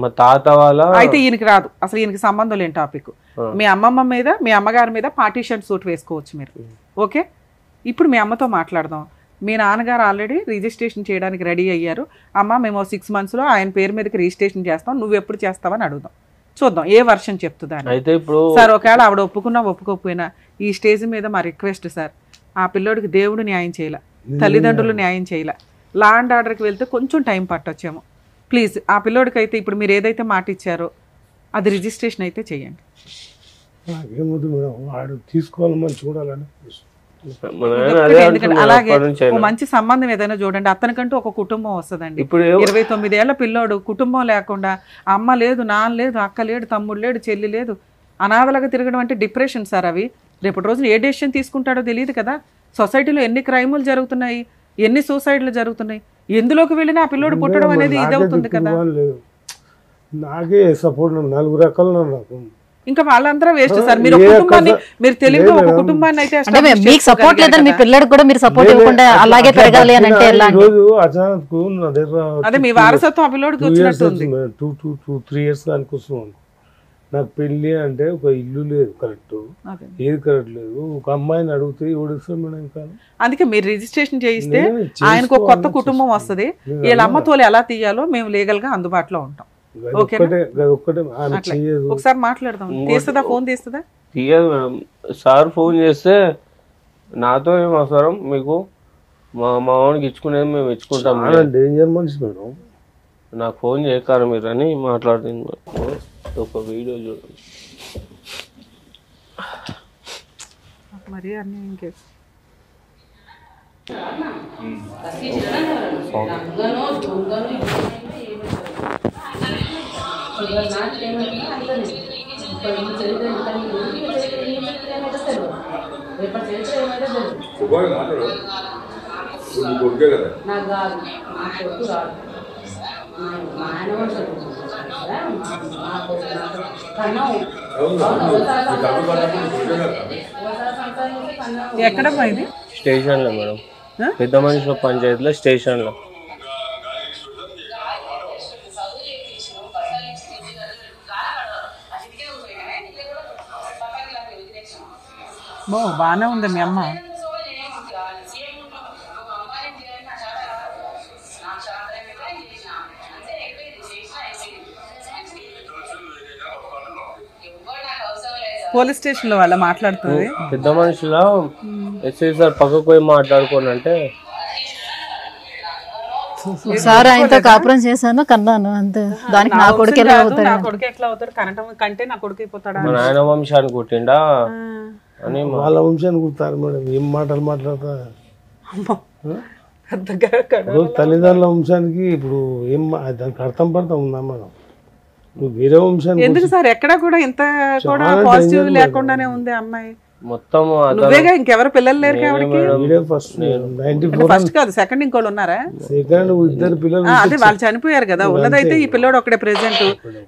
మా తాత వాళ్ళ. అయితే ఈయనకి రాదు, అసలు ఈయనకి సంబంధం లేని టాపిక్. మీ అమ్మమ్మ మీద, మీ అమ్మగారి మీద పార్టీషన్ సూట్ వేసుకోవచ్చు మీరు. ఓకే, ఇప్పుడు మీ అమ్మతో మాట్లాడదాం. మీ నాన్నగారు ఆల్రెడీ రిజిస్ట్రేషన్ చేయడానికి రెడీ అయ్యారు. అమ్మ మేము 6 మంత్స్లో ఆయన పేరు మీదకి రిజిస్ట్రేషన్ చేస్తాం, నువ్వు ఎప్పుడు చేస్తావని అడుగుదాం. చూద్దాం ఏ వర్షన్ చెప్తుందా. అయితే ఇప్పుడు సార్ ఒకవేళ ఆవిడ ఒప్పుకున్నా ఒప్పుకోకపోయినా ఈ స్టేజ్ మీద మా రిక్వెస్ట్ సార్, ఆ పిల్లోడికి దేవుడు న్యాయం చేయాల, తల్లిదండ్రులు న్యాయం చేయాల, లా అండ్ ఆర్డర్కి వెళ్తే కొంచెం టైం పట్టొచ్చేమో. ప్లీజ్ ఆ పిల్లోడికి అయితే ఇప్పుడు మీరు ఏదైతే మాట ఇచ్చారో అది రిజిస్ట్రేషన్ అయితే చేయండి. తీసుకోవాలని చూడాలని. ఎందుకంటే అలాగే మంచి సంబంధం ఏదైనా చూడండి. అతనికంటూ ఒక కుటుంబం వస్తుందండి. 29 ఏళ్ల పిల్లోడు, కుటుంబం లేకుండా, అమ్మ లేదు, నాన్న లేదు, అక్క లేడు, తమ్ముడు లేడు, చెల్లి లేదు, అనాథలుగా తిరగడం అంటే డిప్రెషన్ సార్. అవి రేపటి రోజున ఏ డెసిషన్ తీసుకుంటాడో తెలియదు కదా. సొసైటీలో ఎన్ని క్రైములు జరుగుతున్నాయి, ఎన్ని సూసైడ్లు జరుగుతున్నాయి, ఎందులోకి వెళ్ళినా ఆ పిల్లోడు పుట్టడం అనేది ఇదవుతుంది కదా. నాకే సపోర్ట్ 4 రకాలు నాకు ఇంకా వాళ్ళందరూ వేస్ట్ సార్. మీరు ఒక కుటుంబాన్ని మీరు తెలివిగా ఒక కుటుంబాన్ని అయితే అంటే మీకు సపోర్ట్ లేదని మీ పిల్లడికి కూడా మీరు సపోర్ట్ ఇవ్వకుండా అలాగే పెరగాలి అని అంటే ఎలా? రోజు అచానక్ నా దగ్గర అదే మీ వారసత్వం ఆ పిల్లోడికి వచ్చినట్టుంది. 2-3 years దానికి వస్తున్నాను. నాకు పెళ్లి అంటే ఒక ఇల్లు లేదు కరెక్ట్, ఏది కరెక్ట్ లేదు. ఒక అమ్మాయిని అడిగితే ఎవడిస్తాం మేడం ఇంకా. అందుకే మీరు రిజిస్ట్రేషన్ చేయిస్తే ఆయనకు ఒక కొత్త కుటుంబం వస్తుంది. వీళ్ళ అమ్మతోలు ఎలా తీయాలో మేము లీగల్ గా అందుబాటులో ఉంటాం. ఒకసారి మాట్లాడదాం. తీస్తుందా? ఫోన్ తీస్తుందా? తీయదు మేడం. సార్ ఫోన్ చేస్తే నాతో ఏం అవసరం మీకు, మా వాడికి ఇచ్చుకునేది మేము ఇచ్చుకుంటాం. డేంజర్ మనిషి మేడం. నాకు ఫోన్ చేయకారు మీరు అని మాట్లాడుతుంది. ఒక వీడియో చూడండి. మరి అన్నీ ఇంకే ఎక్కడమ్మా ఇది? స్టేషన్ లో మేడం, పెద్ద మనుషుల పంచాయతీలో స్టేషన్ లో. బాగానే ఉంది మీ అమ్మ. పోలీస్ స్టేషన్ లో వాళ్ళ మాట్లాడుతుంది. పెద్ద మనుషుల ఎస్ఐ సార్ పక్కకు పోయి మాట్లాడుకోండి అంటే సార్ ఆయనతో కాపురం చేశాను కన్నాను అంతే. దానికి నా కొడుకు ఎట్లా అవుతాడు? నా కొడుకు ఎట్లా అవుతాడు? కనటం కంటే నా కొడుకు అయిపోతాడా? మా నాయన వంశాన్ని కుట్టిండా అని. వాళ్ళ వంశాన్ని కుడతారు మేడం. ఏం మాటలు మాట్లాడతా. తల్లిదండ్రుల వంశానికి ఇప్పుడు ఏం దానికి అర్థం పడతా ఉందా మేడం? వేరే వంశానికి ఎందుకు సార్? ఎక్కడ కూడా ఇంత కూడా పాజిటివ్ లేకుండానే ఉంది అమ్మాయి. మొత్తం నువ్వేగా, ఇంకెవరు పిల్లలు లేరు కాబట్టి. ఫస్ట్ కాదు, సెకండ్ ఇంకోళ్ళు ఉన్నారా? సెకండ్ ఇద్దరు పిల్లలు. అదే వాళ్ళు చనిపోయారు కదా. ఉన్నదైతే ఈ పిల్లోడు ఒకటే ప్రెసెంట్.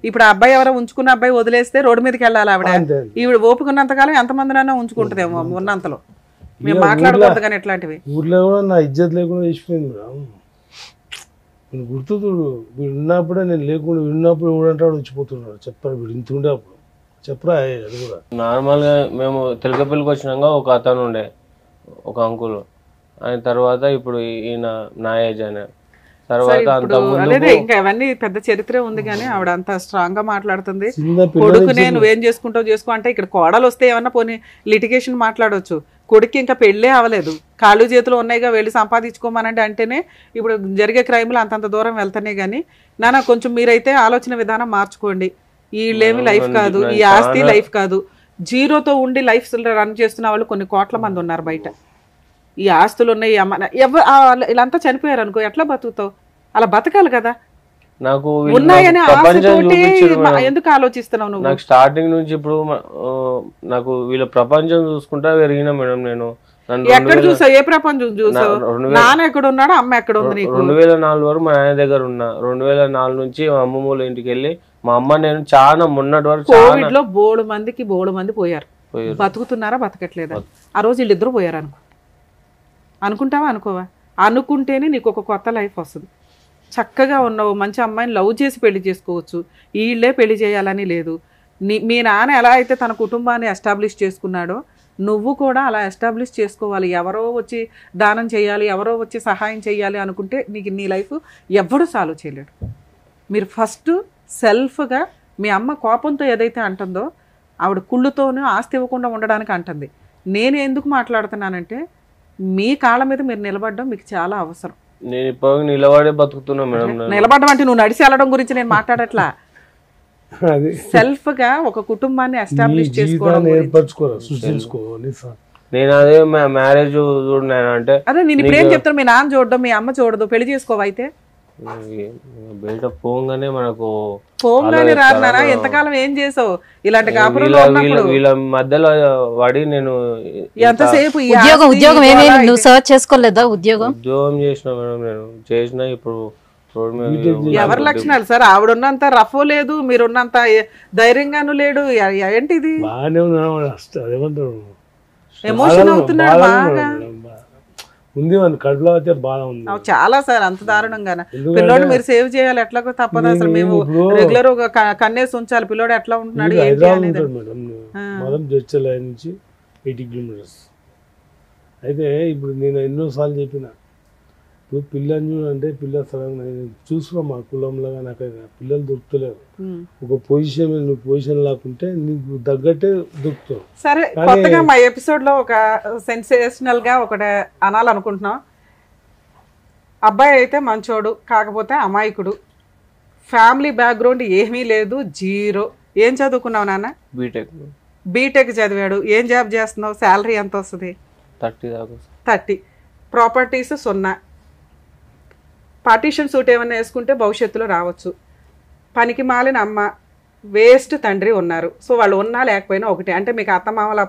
ఇప్పుడు ఆ అబ్బాయి ఎవరో ఉంచుకున్న అబ్బాయి వదిలేస్తే రోడ్డు మీదకి వెళ్ళాలి ఆవిడ. ఈవిడ ఓపుకున్నంత కాలం ఎంతమందినైనా ఉంచుకుంటదేమో ఉన్నంతలో. మేము మాట్లాడకూడదు కానీ ఇట్లాంటివి. ఊర్లో కూడా నా ఇజ్జత్ లేకుండా చేసిపోయింది మేడం. నేను గుర్తు చూడు, వీడు ఉన్నప్పుడే నేను లేకుండా విన్నప్పుడు ఊడంటాడు వచ్చిపోతున్నాడు. చెప్పాడు వీడు ఇంత ఉండే అప్పుడు చెప్పరా. అది కూడా నార్మల్ గా మేము తెలకపల్లికి వచ్చినాక ఒక అతను ఉండే, ఒక అంకుల్. ఆయన తర్వాత ఇప్పుడు ఈయన నా ఏజ్ ఆయన తర్వాత ఇంకా అవన్నీ పెద్ద చరిత్ర ఉంది కానీ ఆవిడ అంత స్ట్రాంగ్ గా మాట్లాడుతుంది. కొడుకునే నువ్వేం చేసుకుంటావు చేసుకో అంటే ఇక్కడ కోడలు వస్తే ఏమన్నా పోనీ లిటిగేషన్ మాట్లాడవచ్చు. కొడుకు ఇంకా పెళ్ళే అవ్వలేదు, కాళ్ళు చేతులు ఉన్నాయిగా, వెళ్ళి సంపాదించుకోమనండి అంటేనే ఇప్పుడు జరిగే క్రైమ్లు అంతంత దూరం వెళ్తానే. కానీ నాన్న కొంచెం మీరైతే ఆలోచన విధానం మార్చుకోండి. వీళ్ళేమి లైఫ్ కాదు, ఈ ఆస్తి లైఫ్ కాదు. జీరోతో ఉండి లైఫ్ రన్ చేస్తున్న వాళ్ళు కొన్ని కోట్ల మంది ఉన్నారు బయట. ఈ ఆస్తులు ఉన్నాయి, వీళ్ళంతా చనిపోయారు అనుకో, ఎట్లా బతుకుతావు? అలా బతకాలి కదా. నాకు ఉన్నాయని ఆశతోటి ఎందుకు ఆలోచిస్తున్నావు నువ్వు? నాకు స్టార్టింగ్ నుంచి ఇప్పుడు నాకు వీళ్ళ ప్రపంచం చూసుకుంటా పెరిగినా మేడం. నేను ఎక్కడ చూసావు? ఏ ప్రపంచం చూసావు? నాన్న ఎక్కడ ఉన్నాడు, అమ్మ ఎక్కడ ఉంది? 2004 వరకు మా నాన్న దగ్గర ఉన్నా. 2004 నుంచి మా అమ్మమ్మూల ఇంటికి వెళ్ళి మా అమ్మ నేను చాలా మొన్నటి వరకు కోవిడ్ లో బోడు మంది పోయారు. బతుకుతున్నారా బతకట్లేదా? ఆ రోజు వీళ్ళిద్దరు పోయారు అనుకుంటావా అనుకోవా? అనుకుంటేనే నీకు ఒక కొత్త లైఫ్ వస్తుంది. చక్కగా ఉన్నావు, మంచి అమ్మాయిని లవ్ చేసి పెళ్లి చేసుకోవచ్చు. వీళ్ళే పెళ్లి చేయాలని లేదు. మీ నాన్న ఎలా అయితే తన కుటుంబాన్ని ఎస్టాబ్లిష్ చేసుకున్నాడో నువ్వు కూడా అలా ఎస్టాబ్లిష్ చేసుకోవాలి. ఎవరో వచ్చి దానం చేయాలి, ఎవరో వచ్చి సహాయం చేయాలి అనుకుంటే నీకు నీ లైఫ్ ఎవ్వడూ సాల్వ్ చేయలేడు. మీరు ఫస్ట్ సెల్ఫ్గా మీ అమ్మ కోపంతో ఏదైతే అంటుందో ఆవిడ కుళ్ళుతోనూ ఆస్తి ఇవ్వకుండా ఉండడానికి అంటుంది. నేను ఎందుకు మాట్లాడుతున్నానంటే మీ కాళ్ళ మీద మీరు నిలబడడం మీకు చాలా అవసరం. నేను ఇప్పుడు నిలబడే బతుకుతున్నా మేడం. నిలబడడం అంటే నువ్వు నడిచి వెళ్ళడం గురించి నేను మాట్లాడట్లా. సెల్ఫ్ గా ఒక కుటుంబాన్ని ఎస్టాబ్లిష్ చేసుకోవడం. నేను అదే మ్యారేజ్ చూడను అంటే అదే నేను ఇప్పుడు ఏం చెప్తాను, మీ నాన్న చూడడం, మీ అమ్మ చూడదు, పెళ్లి చేసుకోవు. అయితే బయట పోగానే మనకు పోగానే రాన్నారా? ఎంతకాలం ఏం చేసావు ఇలాంటి కాపురంలో ఉన్నప్పుడు? వీళ్ళ మధ్యలో పడి నేను ఎంతసేపు ఉద్యోగం నువ్వు సర్చ్ చేసుకోలేదా? ఉద్యోగం చేసిన మేడం, నేను చేసిన. ఇప్పుడు రోడ్ మీద ఎవరి లక్షణాలు సార్? ఆవిడ ఉన్నంత రఫ్ లేదు, మీరున్నంత ధైర్యంగాను లేడు. ఏంటిది? బాగానే ఉన్నాడు, అదేమంటారు ఎమోషన్ అవుతున్నాడు బాగా. ఉంది మన కడుపులో అయితే బాగా ఉంది. చాలా సార్, అంత దారుణంగానే. పిల్లోడు మీరు సేవ్ చేయాలి, ఎట్లాగో తప్పదు. అసలు మేము రెగ్యులర్ ఒక కన్నేసి ఉంచాలి. పిల్లోడు ఎట్లా ఉంటున్నాడు, హైదరాబాద్ ఉంటాడు మేడం, మొదటి జడ్చల నుంచి 80 కిలోమీటర్స్. అయితే ఇప్పుడు నేను ఎన్నోసార్లు చెప్పిన, ఇప్పుడు పిల్లని అంటే పిల్ల సడన్గా చూసుకో, మా కులంలో నాకు పిల్లలు దొరుకుతలేరు. ఒక పొజిషన్ మీద నువ్వు పొజిషన్ లేకుంటే నీకు తగ్గట్టే దొరుకుతావు. సరే, కొత్తగా మా ఎపిసోడ్ లో ఒక సెన్సేషనల్ గా ఒకటి అనాలనుకుంటున్నాం. అబ్బాయి అయితే మంచోడు, కాకపోతే అమాయకుడు, ఫ్యామిలీ బ్యాక్గ్రౌండ్ ఏమీ లేదు, 0. ఏం చదువుకున్నావు నాన్న? బీటెక్ చదివాడు. ఏం జాబ్ చేస్తున్నావు? శాలరీ ఎంత వస్తుంది? 30. ప్రాపర్టీస్ 0. పార్టీషన్ సూట్ ఏమైనా వేసుకుంటే భవిష్యత్తులో రావచ్చు. పనికి మాలిన అమ్మ, వేస్ట్ తండ్రి ఉన్నారు. సో వాళ్ళు ఉన్నా లేకపోయినా ఒకటే. అంటే మీకు అత్తమామల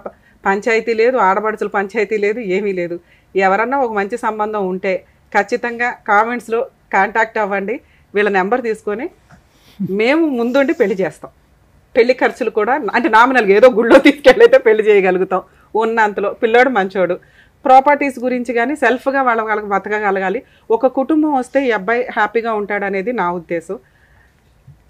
పంచాయతీ లేదు, ఆడబడుచుల పంచాయతీ లేదు, ఏమీ లేదు. ఎవరన్నా ఒక మంచి సంబంధం ఉంటే ఖచ్చితంగా కామెంట్స్లో కాంటాక్ట్ అవ్వండి. వీళ్ళ నెంబర్ తీసుకొని మేము ముందుండి పెళ్లి చేస్తాం. పెళ్లి ఖర్చులు కూడా అంటే నామినల్గా ఏదో గుళ్ళో తీసుకెళ్ళైతే పెళ్లి చేయగలుగుతాం ఉన్నంతలో. పిల్లోడు మంచోడు. ప్రాపర్టీస్ గురించి కానీ సెల్ఫ్గా వాళ్ళకి బతకగలగాలి. ఒక కుటుంబం వస్తే ఈ అబ్బాయి హ్యాపీగా ఉంటాడు అనేది నా ఉద్దేశం.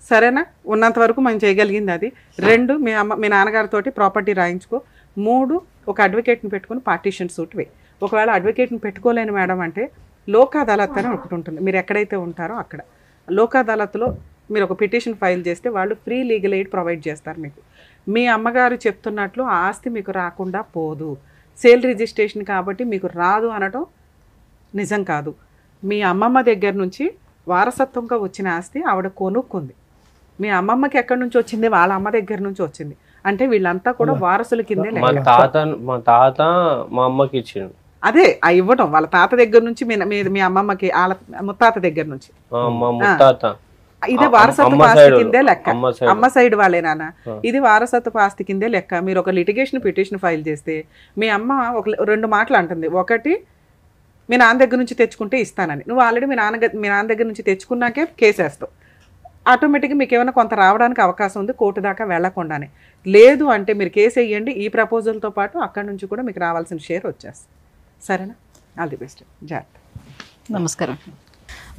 సరేనా? ఉన్నంత వరకు మనం చేయగలిగింది అది. 2, మీ నాన్నగారితో ప్రాపర్టీ రాయించుకో. 3, ఒక అడ్వకేట్ని పెట్టుకుని పార్టీషన్ సూట్ వేయి. ఒకవేళ అడ్వకేట్ని పెట్టుకోలేని మేడం అంటే లోక్ అదాలత్ అని ఒకటి ఉంటుంది. మీరు ఎక్కడైతే ఉంటారో అక్కడ లోక్ అదాలత్లో మీరు ఒక పిటిషన్ ఫైల్ చేస్తే వాళ్ళు ఫ్రీ లీగల్ ఎయిడ్ ప్రొవైడ్ చేస్తారు మీకు. మీ అమ్మగారు చెప్తున్నట్లు ఆ ఆస్తి మీకు రాకుండా పోదు. సేల్ రిజిస్ట్రేషన్ కాబట్టి మీకు రాదు అనడం నిజం కాదు. మీ అమ్మమ్మ దగ్గర నుంచి వారసత్వంగా వచ్చిన ఆస్తి ఆవిడ కొనుక్కుంది. మీ అమ్మమ్మకి ఎక్కడి నుంచి వచ్చింది? వాళ్ళ అమ్మ దగ్గర నుంచి వచ్చింది. అంటే వీళ్ళంతా కూడా వారసుల కిందే. మా తాత మా అమ్మకి ఇచ్చిండు. అదే ఇవ్వడం వాళ్ళ తాత దగ్గర నుంచి మీ అమ్మమ్మకి, వాళ్ళ ముత్తాత దగ్గర నుంచి. ఇదే వారసత్వ ఆస్తి కిందే లెక్క. అమ్మ సైడ్ వాళ్ళే నాన్న, ఇది వారసత్వ ఆస్తి కిందే లెక్క. మీరు ఒక లిటిగేషన్ పిటిషన్ ఫైల్ చేస్తే మీ అమ్మ 2 మాటలు అంటుంది. ఒకటి, మీ నాన్న దగ్గర నుంచి తెచ్చుకుంటే ఇస్తానని. నువ్వు ఆల్రెడీ మీ నాన్న దగ్గర నుంచి తెచ్చుకున్నాకే కేసు వేస్తావు. ఆటోమేటిక్గా మీకు ఏమైనా కొంత రావడానికి అవకాశం ఉంది, కోర్టు దాకా వెళ్లకుండానే. లేదు అంటే మీరు కేసు వేయండి, ఈ ప్రపోజల్తో పాటు అక్కడి నుంచి కూడా మీకు రావాల్సిన షేర్ వచ్చేస్తుంది. సరేనా? All the best. జాగ్రత్త. నమస్కారం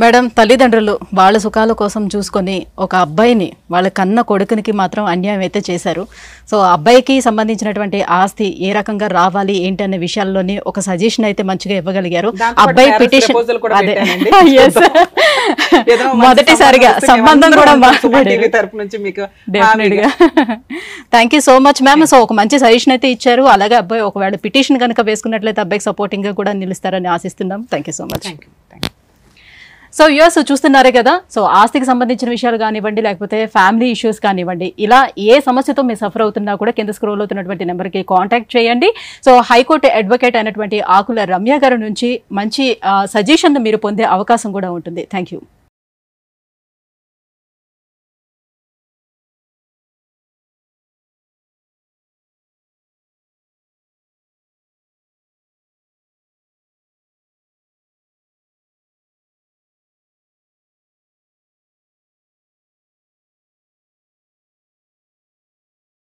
మేడం. తల్లిదండ్రులు వాళ్ళ సుఖాల కోసం చూసుకొని ఒక అబ్బాయిని, వాళ్ళ కన్న కొడుకునికి మాత్రం అన్యాయం అయితే చేశారు. సో అబ్బాయికి సంబంధించినటువంటి ఆస్తి ఏ రకంగా రావాలి ఏంటి అనే విషయాల్లోని ఒక సజెషన్ అయితే మంచిగా ఇవ్వగలిగారు. అబ్బాయి పిటిషన్ మొదటిసారిగా సంబంధం కూడా డెఫినెట్ గా. Thank you so much ma'am. So ఒక మంచి సజెషన్ అయితే ఇచ్చారు. అలాగే అబ్బాయి ఒకవేళ పిటిషన్ కనుక వేసుకున్నట్లయితే అబ్బాయికి సపోర్టింగ్ గా కూడా నిలుస్తారని ఆశిస్తున్నాం. Thank you so much. So US చూస్తున్నారే కదా. సో ఆస్తికి సంబంధించిన విషయాలు కానివ్వండి, లేకపోతే ఫ్యామిలీ ఇష్యూస్ కానివ్వండి, ఇలా ఏ సమస్యతో మీరు సఫర్ అవుతున్నా కూడా కింద స్క్రోల్ అవుతున్నటువంటి నెంబర్కి కాంటాక్ట్ చేయండి. సో హైకోర్టు అడ్వకేట్ అయినటువంటి ఆకుల రమ్య గారి నుంచి మంచి సజెషన్ మీరు పొందే అవకాశం కూడా ఉంటుంది. Thank you.